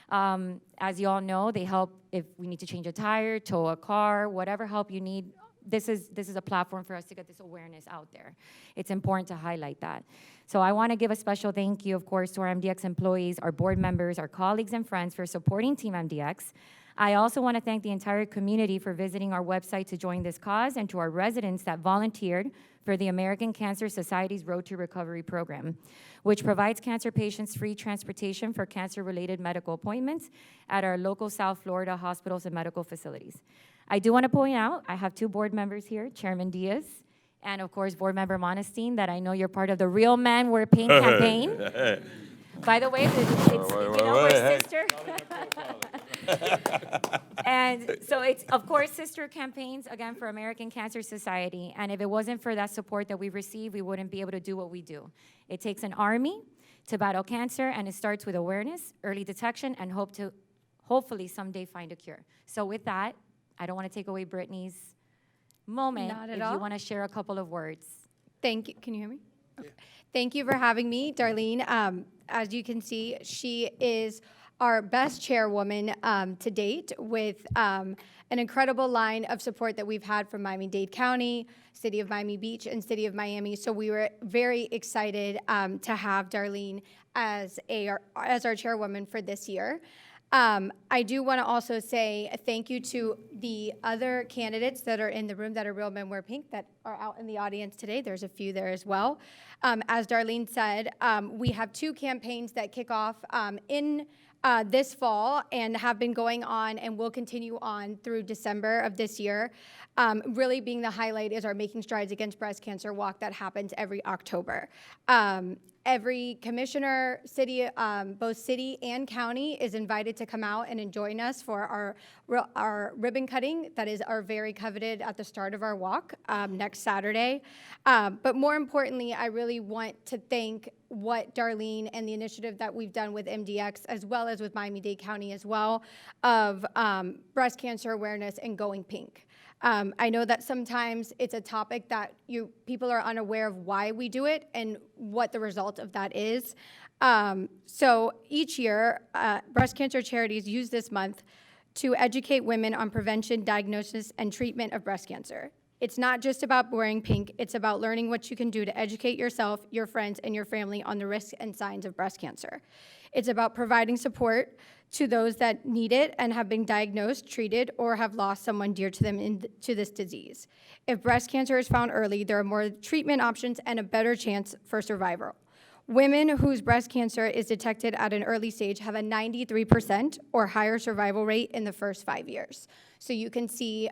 As you all know, they help if we need to change a tire, tow a car, whatever help you need. This is a platform for us to get this awareness out there. It's important to highlight that. So I want to give a special thank you, of course, to our MDX employees, our board members, our colleagues and friends for supporting Team MDX. I also want to thank the entire community for visiting our website to join this cause, and to our residents that volunteered for the American Cancer Society's Road to Recovery program, which provides cancer patients free transportation for cancer-related medical appointments at our local South Florida hospitals and medical facilities. I do want to point out, I have two board members here, Chairman Diaz, and of course, Board Member Monestein, that I know you're part of the Real Men Wear Pink campaign. By the way, sister. And so it's, of course, sister campaigns, again, for American Cancer Society. And if it wasn't for that support that we've received, we wouldn't be able to do what we do. It takes an army to battle cancer, and it starts with awareness, early detection, and hopefully someday find a cure. So with that, I don't want to take away Brittany's moment. Not at if all. you want to share a couple of words. Thank you. Can you hear me? Okay. Thank you for having me, Darlene. As you can see, she is our best chairwoman to date, with an incredible line of support that we've had from Miami-Dade County, City of Miami Beach, and City of Miami. So we were very excited to have Darlene as our chairwoman for this year. I do want to also say thank you to the other candidates that are in the room that are Real Men Wear Pink that are out in the audience today. There's a few there as well. As Darlene said, we have two campaigns that kick off in this fall and have been going on and will continue on through December of this year. Really being the highlight is our Making Strides Against Breast Cancer walk that happens every October. Every commissioner, both city and county, is invited to come out and join us for our ribbon cutting. That is our very coveted at the start of our walk next Saturday. But more importantly, I really want to thank what Darlene and the initiative that we've done with MDX, as well as with Miami-Dade County as well, of breast cancer awareness and going pink. I know that sometimes it's a topic that people are unaware of why we do it and what the result of that is. So each year, breast cancer charities use this month to educate women on prevention, diagnosis, and treatment of breast cancer. It's not just about wearing pink, it's about learning what you can do to educate yourself, your friends, and your family on the risks and signs of breast cancer. It's about providing support to those that need it and have been diagnosed, treated, or have lost someone dear to them to this disease. If breast cancer is found early, there are more treatment options and a better chance for survival. Women whose breast cancer is detected at an early stage have a 93% or higher survival rate in the first 5 years. So you can see,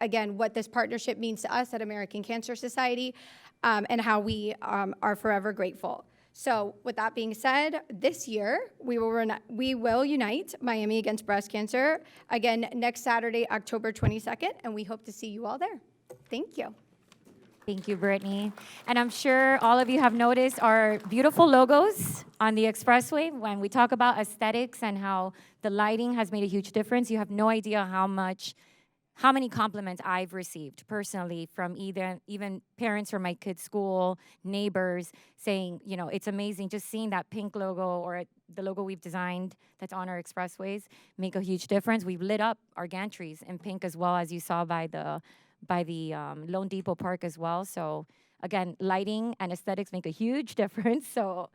again, what this partnership means to us at American Cancer Society, and how we are forever grateful. So with that being said, this year, we will unite Miami Against Breast Cancer, again, next Saturday, October 22nd, and we hope to see you all there. Thank you. Thank you, Brittany. And I'm sure all of you have noticed our beautiful logos on the expressway. When we talk about aesthetics and how the lighting has made a huge difference, you have no idea how many compliments I've received personally from even parents from my kids' school, neighbors, saying, it's amazing just seeing that pink logo or the logo we've designed that's on our expressways make a huge difference. We've lit up our gantries in pink as well, as you saw by the Lone Depot Park as well. So again, lighting and aesthetics make a huge difference. So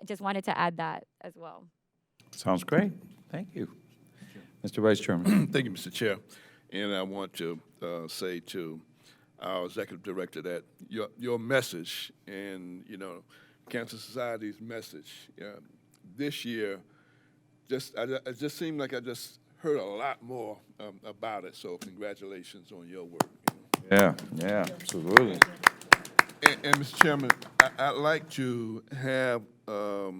I just wanted to add that as well. Sounds great. Thank you. Mr. Vice Chairman. Thank you, Mr. Chair. And I want to say to our executive director that your message and, Cancer Society's message this year, it just seemed like I just heard a lot more about it. So congratulations on your work. Yeah, absolutely. And Mr. Chairman, I'd like to have a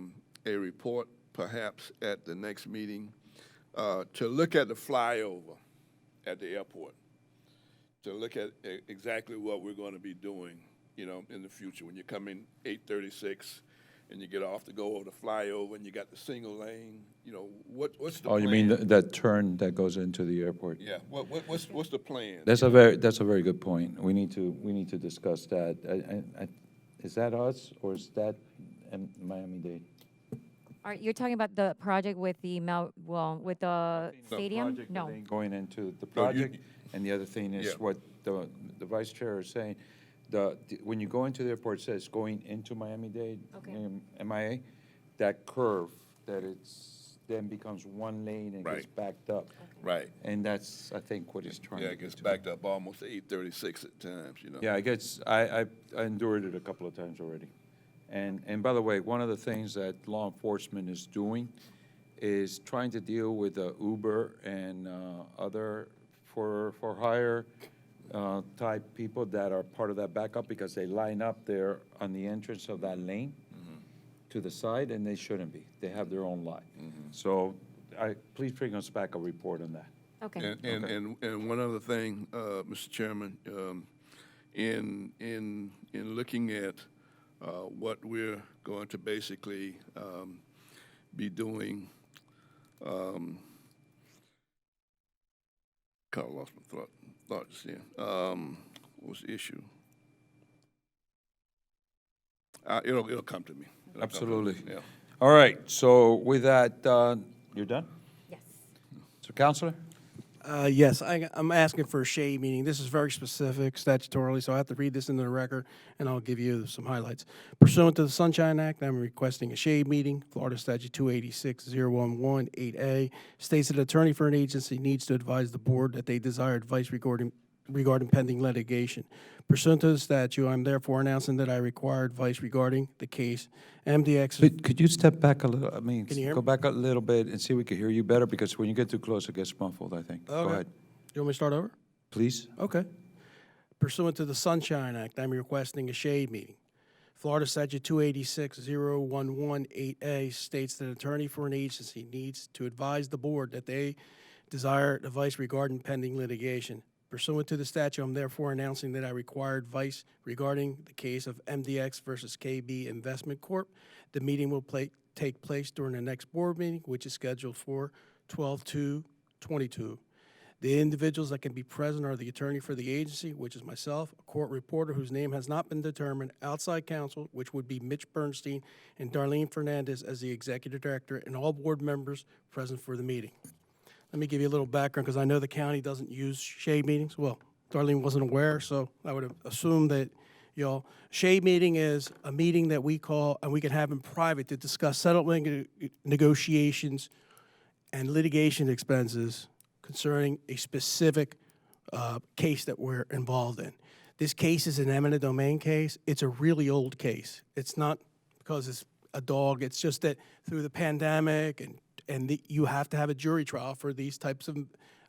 report perhaps at the next meeting to look at the flyover at the airport. to look at exactly what we're going to be doing, you know, in the future. When you come in 836 and you get off to go over the flyover and you got the single lane, you know, what's the Oh, plan? you mean that turn that goes into the airport? Yeah, what's the plan? That's a very good point. We need to discuss that. Is that us or is that Miami-Dade? You're talking about the project with the with the stadium? Project No. lane going into the No, project, and the other thing is Yeah. what the vice chair is saying. When you go into the airport, it says going into Miami-Dade, Okay. MIA, that curve, that then becomes one lane and gets Right. backed up. Right. And that's, I think, what he's trying to Yeah, do. it gets backed up almost to 836 at times, you know. Yeah, I endured it a couple of times already. And by the way, one of the things that law enforcement is doing is trying to deal with Uber and other for hire type people that are part of that backup because they line up there on the entrance of that lane to the side, and they shouldn't be. They have their own lot. So please bring us back a report on that. Okay. And one other thing, Mr. Chairman, in looking at what we're going to basically be doing, kind of lost my thought just then. What was the issue? It'll come to me. It'll come to me, Absolutely. yeah. All right, so with that, you're done? Yes. So, Counselor? Yes, I'm asking for a shade meeting. This is very specific statutorily, so I have to read this into the record, and I'll give you some highlights. Pursuant to the Sunshine Act, I'm requesting a shade meeting. Florida Statute 286-011-8A states that an attorney for an agency needs to advise the board that they desire advice regarding pending litigation. Pursuant to the statute, I'm therefore announcing that I require advice regarding the case MDX. Could you step back a little, I mean, Can you hear go me? back a little bit and see if we can hear you better, because when you get too close, it gets muffled, I think. Go Okay. ahead, You want me to start over? please. Okay. Pursuant to the Sunshine Act, I'm requesting a shade meeting. Florida Statute 286-011-8A states that an attorney for an agency needs to advise the board that they desire advice regarding pending litigation. Pursuant to the statute, I'm therefore announcing that I require advice regarding the case of MDX versus KB Investment Corp. The meeting will take place during the next board meeting, which is scheduled for 12/2/22. The individuals that can be present are the attorney for the agency, which is myself, a court reporter whose name has not been determined, outside counsel, which would be Mitch Bernstein, and Darlene Fernandez as the executive director, and all board members present for the meeting. Let me give you a little background, because I know the county doesn't use shade meetings. Well, Darlene wasn't aware, so I would assume that shade meeting is a meeting that we call, and we can have in private to discuss settlement negotiations and litigation expenses concerning a specific case that we're involved in. This case is an eminent domain case. It's a really old case. It's not because it's a dog. It's just that through the pandemic and you have to have a jury trial for these types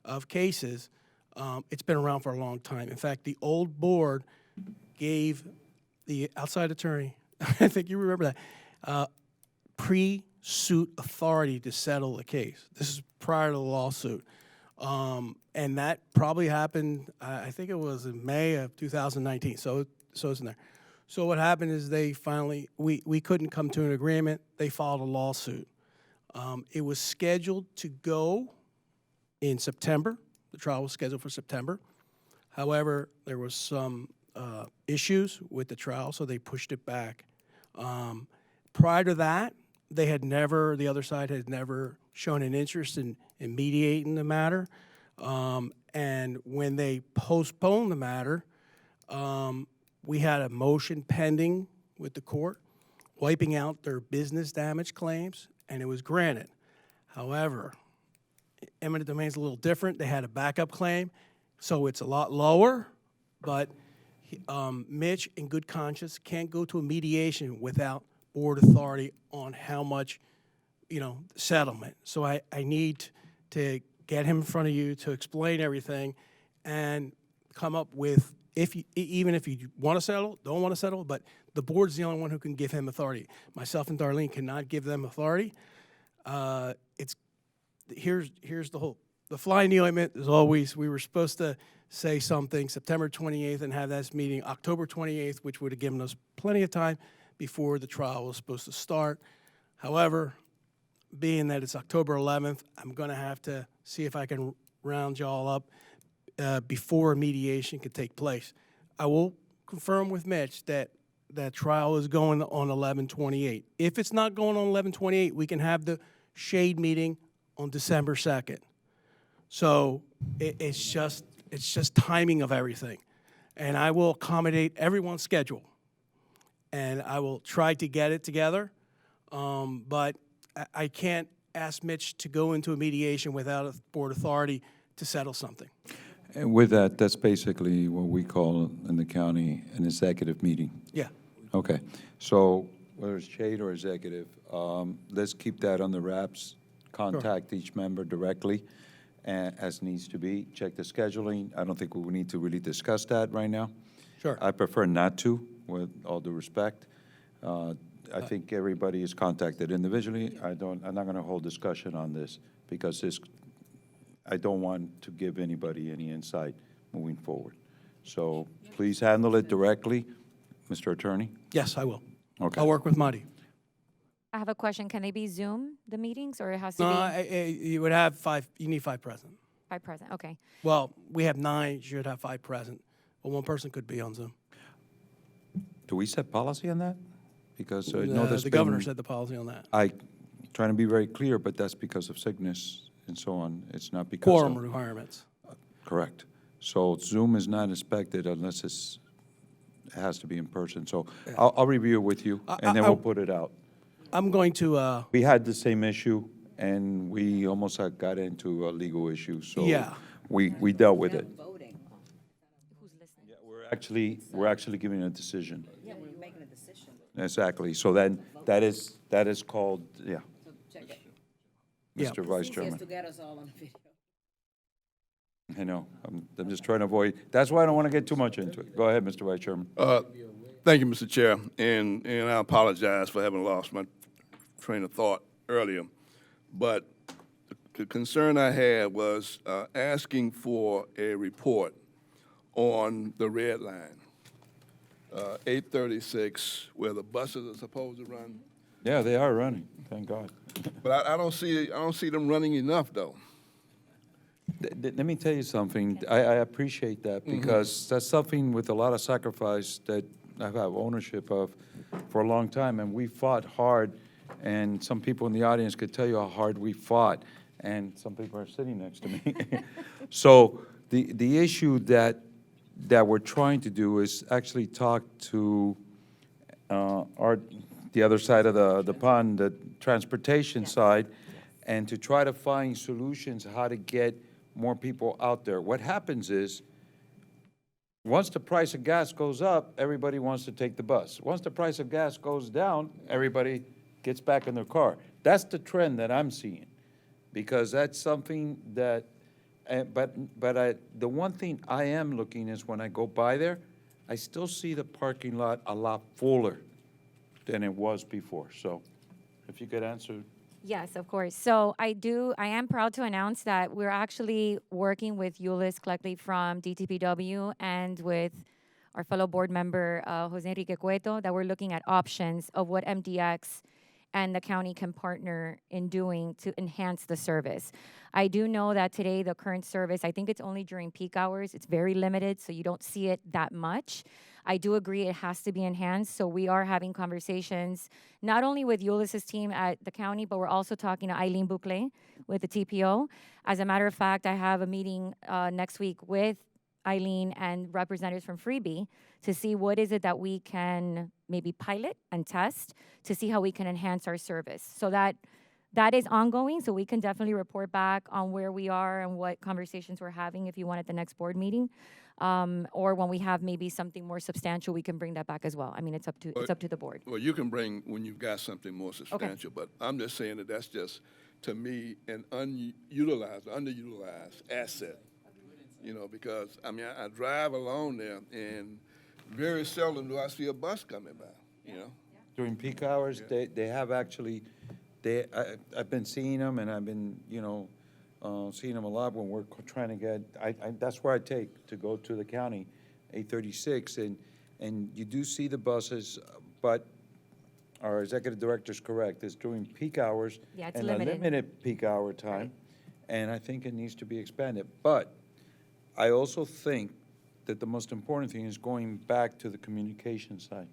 of cases. It's been around for a long time. In fact, the old board gave the outside attorney, I think you remember that, pre-suit authority to settle the case. This is prior to the lawsuit. And that probably happened, I think it was in May of 2019, so it's in there. So what happened is they finally, we couldn't come to an agreement. They filed a lawsuit. It was scheduled to go in September. The trial was scheduled for September. However, there was some issues with the trial, so they pushed it back. Prior to that, the other side had never shown an interest in mediating the matter. And when they postponed the matter, we had a motion pending with the court, wiping out their business damage claims, and it was granted. However, eminent domain is a little different. They had a backup claim, so it's a lot lower, but Mitch, in good conscience, can't go to a mediation without board authority on how much, settlement. So I need to get him in front of you to explain everything and come up with, even if you want to settle, don't want to settle, but the board's the only one who can give him authority. Myself and Darlene cannot give them authority. Here's the fly in the ointment is always, we were supposed to say something September 28th and have this meeting October 28th, which would have given us plenty of time before the trial was supposed to start. However, being that it's October 11th, I'm going to have to see if I can round y'all up before mediation could take place. I will confirm with Mitch that that trial is going on 11/28. If it's not going on 11/28, we can have the shade meeting on December 2nd. So it's just timing of everything. And I will accommodate everyone's schedule. And I will try to get it together. But I can't ask Mitch to go into a mediation without a board authority to settle something. And with that, that's basically what we call in the county an executive meeting. Yeah. Okay, so whether it's shade or executive, let's keep that on the wraps. Contact each member directly as needs to be. Check the scheduling. I don't think we need to really discuss that right now. Sure. I prefer not to, with all due respect. I think everybody is contacted individually. I'm not going to hold discussion on this because I don't want to give anybody any insight moving forward. So please handle it directly, Mr. Attorney. Yes, I will. Okay. I'll work with Marty. I have a question. Can they be Zoom, the meetings, or it has to No, be you would have five, you need 5 present. by present? Okay. Well, we have 9, you should have 5 present, but 1 person could be on Zoom. Do we set policy on that? Because I know there's The governor been- set the policy on that. Trying to be very clear, but that's because of sickness and so on. It's not because Quorum of... requirements. Correct. So Zoom is not expected unless it has to be in person. So I'll review it with you, and then we'll put it out. I'm going to, We had the same issue, and we almost got into a legal issue, so Yeah. we dealt with it. Voting. Who's listening? Yeah, we're actually giving a decision. Yeah, we're making a decision. Exactly. So then that is called, yeah, So check it. Yeah. Mr. Vice Easiest Chairman. to get us all on video. I know. I'm just trying to avoid. That's why I don't want to get too much into it. Go ahead, Mr. Vice Chairman. Thank you, Mr. Chair, and I apologize for having lost my train of thought earlier. But the concern I had was asking for a report on the red line, 836, where the buses are supposed to run. Yeah, they are running. Thank God. But I don't see them running enough, though. Let me tell you something. I appreciate that because that's something with a lot of sacrifice that I've had ownership of for a long time, and we fought hard. And some people in the audience could tell you how hard we fought, and some people are sitting next to me. So the issue that we're trying to do is actually talk to the other side of the pond, the transportation side, and to try to find solutions how to get more people out there. What happens is, once the price of gas goes up, everybody wants to take the bus. Once the price of gas goes down, everybody gets back in their car. That's the trend that I'm seeing, because that's something that, the one thing I am looking is when I go by there, I still see the parking lot a lot fuller than it was before. So if you could answer. Yes, of course. So I am proud to announce that we're actually working with Ulyss Cleckley from DTPW and with our fellow board member, Jose Enrique Cueto, that we're looking at options of what MDX and the county can partner in doing to enhance the service. I do know that today the current service, I think it's only during peak hours. It's very limited, so you don't see it that much. I do agree it has to be enhanced, so we are having conversations not only with Ulyss's team at the county, but we're also talking to Eileen Bouclé with the TPO. As a matter of fact, I have a meeting next week with Eileen and representatives from Freebie to see what is it that we can maybe pilot and test to see how we can enhance our service. So that is ongoing, so we can definitely report back on where we are and what conversations we're having if you want at the next board meeting. Or when we have maybe something more substantial, we can bring that back as well. I mean, it's up to the board. Well, you can bring when you've got something more substantial, but I'm just saying that that's just, to me, an underutilized asset. You know, because, I mean, I drive along there, and very seldom do I see a bus coming by, you know? During peak hours, they have actually, I've been seeing them, and I've been, seen them a lot when we're trying to get, that's where I take to go to the county, 836, and you do see the buses, but our executive director's correct, it's during peak hours. Yeah, it's and limited. a limited peak hour time, and I think it needs to be expanded. But I also think that the most important thing is going back to the communication side.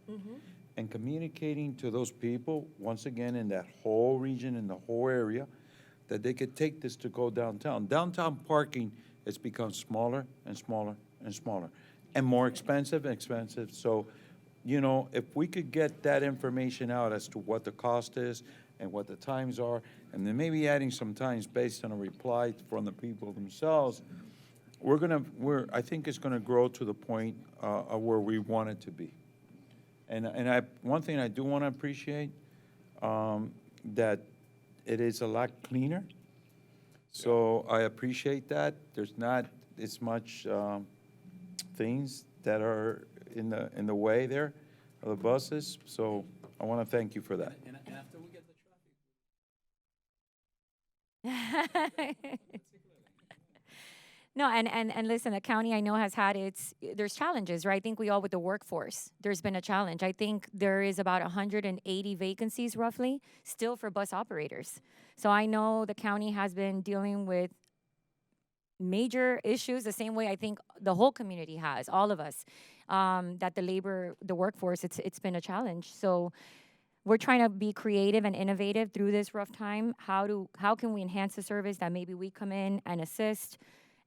And communicating to those people, once again, in that whole region, in the whole area, that they could take this to go downtown. Downtown parking has become smaller and smaller and smaller, and more expensive and expensive. So, you know, if we could get that information out as to what the cost is and what the times are, and then maybe adding some times based on a reply from the people themselves, I think it's gonna grow to the point of where we want it to be. And one thing I do want to appreciate, that it is a lot cleaner. So I appreciate that. There's not as much things that are in the way there of the buses. So I want to thank you for that. And after we get the traffic. No, and listen, the county I know has had there's challenges, right? I think we all with the workforce, there's been a challenge. I think there is about 180 vacancies roughly still for bus operators. So I know the county has been dealing with major issues the same way I think the whole community has, all of us, that the workforce, it's been a challenge. So we're trying to be creative and innovative through this rough time. How can we enhance the service that maybe we come in and assist,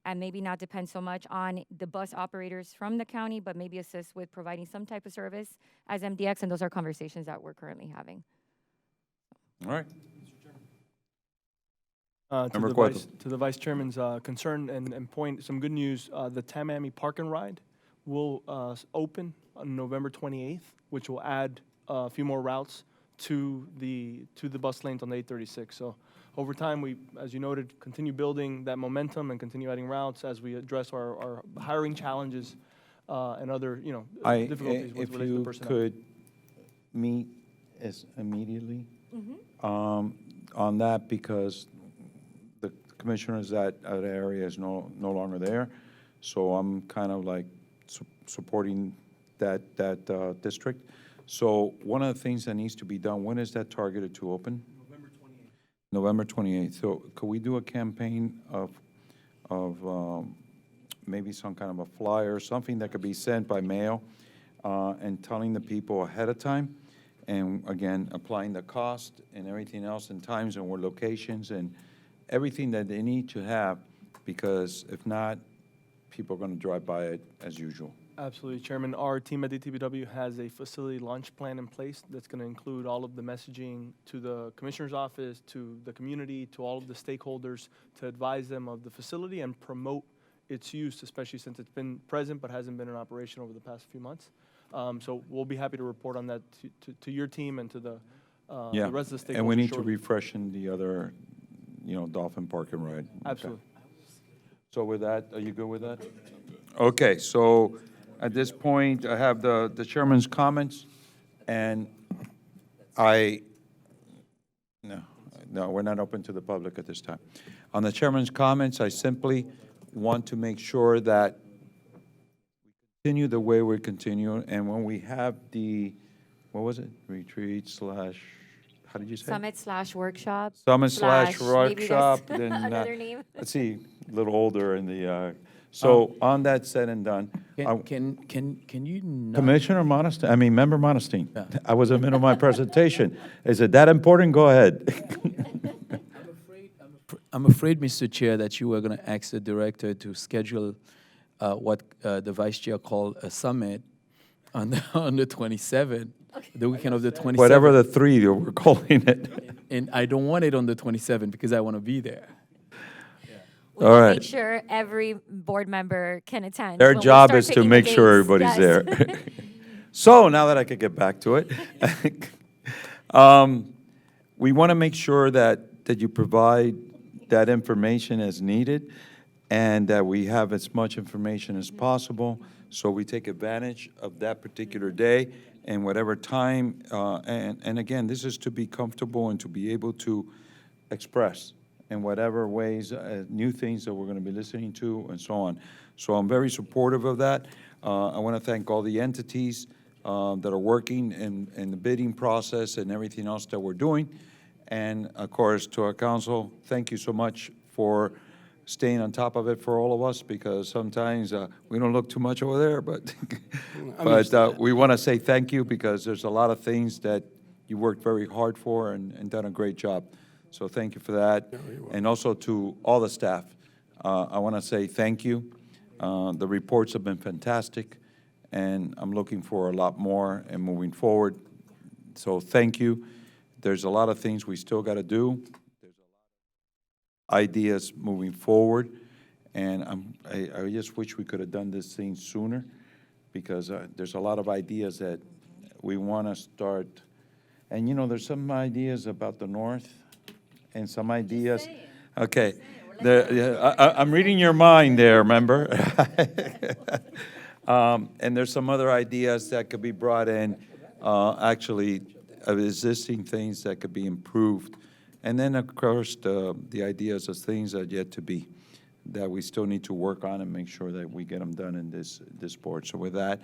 and maybe not depend so much on the bus operators from the county, but maybe assist with providing some type of service as MDX, and those are conversations that we're currently having. All right. To the Vice Chairman's concern and point, some good news, the Miami Park and Ride will open on November 28th, which will add a few more routes to the bus lanes on the 836. So over time, we, as you noted, continue building that momentum and continue adding routes as we address our hiring challenges and other, difficulties with related to personnel. If you could meet immediately on that, because the commissioners that area is no longer there, so I'm kind of like supporting that district. So one of the things that needs to be done, when is that targeted to open? November 28th. So could we do a campaign of maybe some kind of a flyer, something that could be sent by mail, and telling the people ahead of time, and again, applying the cost and everything else and times and where locations and everything that they need to have, because if not, people are going to drive by it as usual. Absolutely, Chairman. Our team at DTBW has a facility launch plan in place that's going to include all of the messaging to the Commissioner's office, to the community, to all of the stakeholders, to advise them of the facility and promote its use, especially since it's been present but hasn't been in operation over the past few months. So we'll be happy to report on that to your team and to the rest of the stakeholders. And we need to shortly. refresh in the other, Dolphin Park and Ride. Absolutely. Okay. So with that, are you good with that? Okay, so at this point, I have the chairman's comments, and no, we're not open to the public at this time. On the chairman's comments, I simply want to make sure that we continue the way we continue, and when we have the, what was it? Retreat / how did you say? Summit/workshop. Summit/workshop. Then, another name. let's see, a little older in the, so on that said and done. Can you not? Commissioner Monestein, Member Monestein, I was in the middle of my presentation. Is it that important? Go ahead. I'm afraid, Mr. Chair, that you were going to ask the director to schedule what the vice chair called a summit on the 27th, the weekend of the 27th. Whatever the three we're calling it. And I don't want it on the 27th because I want to be there. All right. Make sure every board member can attend. Their when we job start is to picking the make sure dates. everybody's Yes. there. So now that I could get back to it, we want to make sure that you provide that information as needed, and that we have as much information as possible, so we take advantage of that particular day and whatever time. And again, this is to be comfortable and to be able to express in whatever ways, new things that we're going to be listening to, and so on. So I'm very supportive of that. I want to thank all the entities that are working in the bidding process and everything else that we're doing. And of course, to our council, thank you so much for staying on top of it for all of us, because sometimes we don't look too much over there, but we want to say thank you, because there's a lot of things that you worked very hard for and done a great job. So thank you for that. And also to all the staff, I want to say thank you. The reports have been fantastic, and I'm looking for a lot more and moving forward. So thank you. There's a lot of things we still got to do. There's a lot of ideas moving forward, and I just wish we could have done this thing sooner, because there's a lot of ideas that we want to start. And you know, there's some ideas about the north, and some ideas. Okay, I'm reading your mind there, remember? And there's some other ideas that could be brought in, actually, of existing things that could be improved. And then, of course, the ideas of things that are yet to be, that we still need to work on and make sure that we get them done in this board. So with that,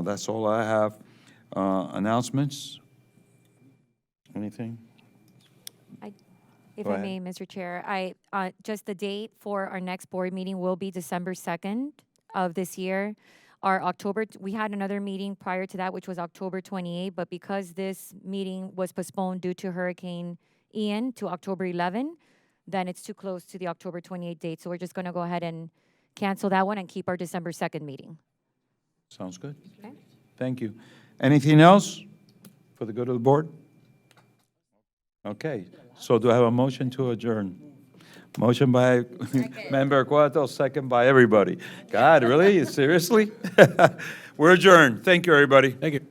that's all I have. Announcements? Anything? If Go I ahead. may, Mr. Chair, just the date for our next board meeting will be December 2nd of this year. We had another meeting prior to that, which was October 28th, but because this meeting was postponed due to Hurricane Ian to October 11, then it's too close to the October 28th date. So we're just going to go ahead and cancel that one and keep our December 2nd meeting. Sounds good. Okay. Thank you. Anything else for the good of the board? Okay, so do I have a motion to adjourn? Motion by Member Cueto, second by everybody. God, really? Seriously? We're adjourned. Thank you, everybody. Thank you.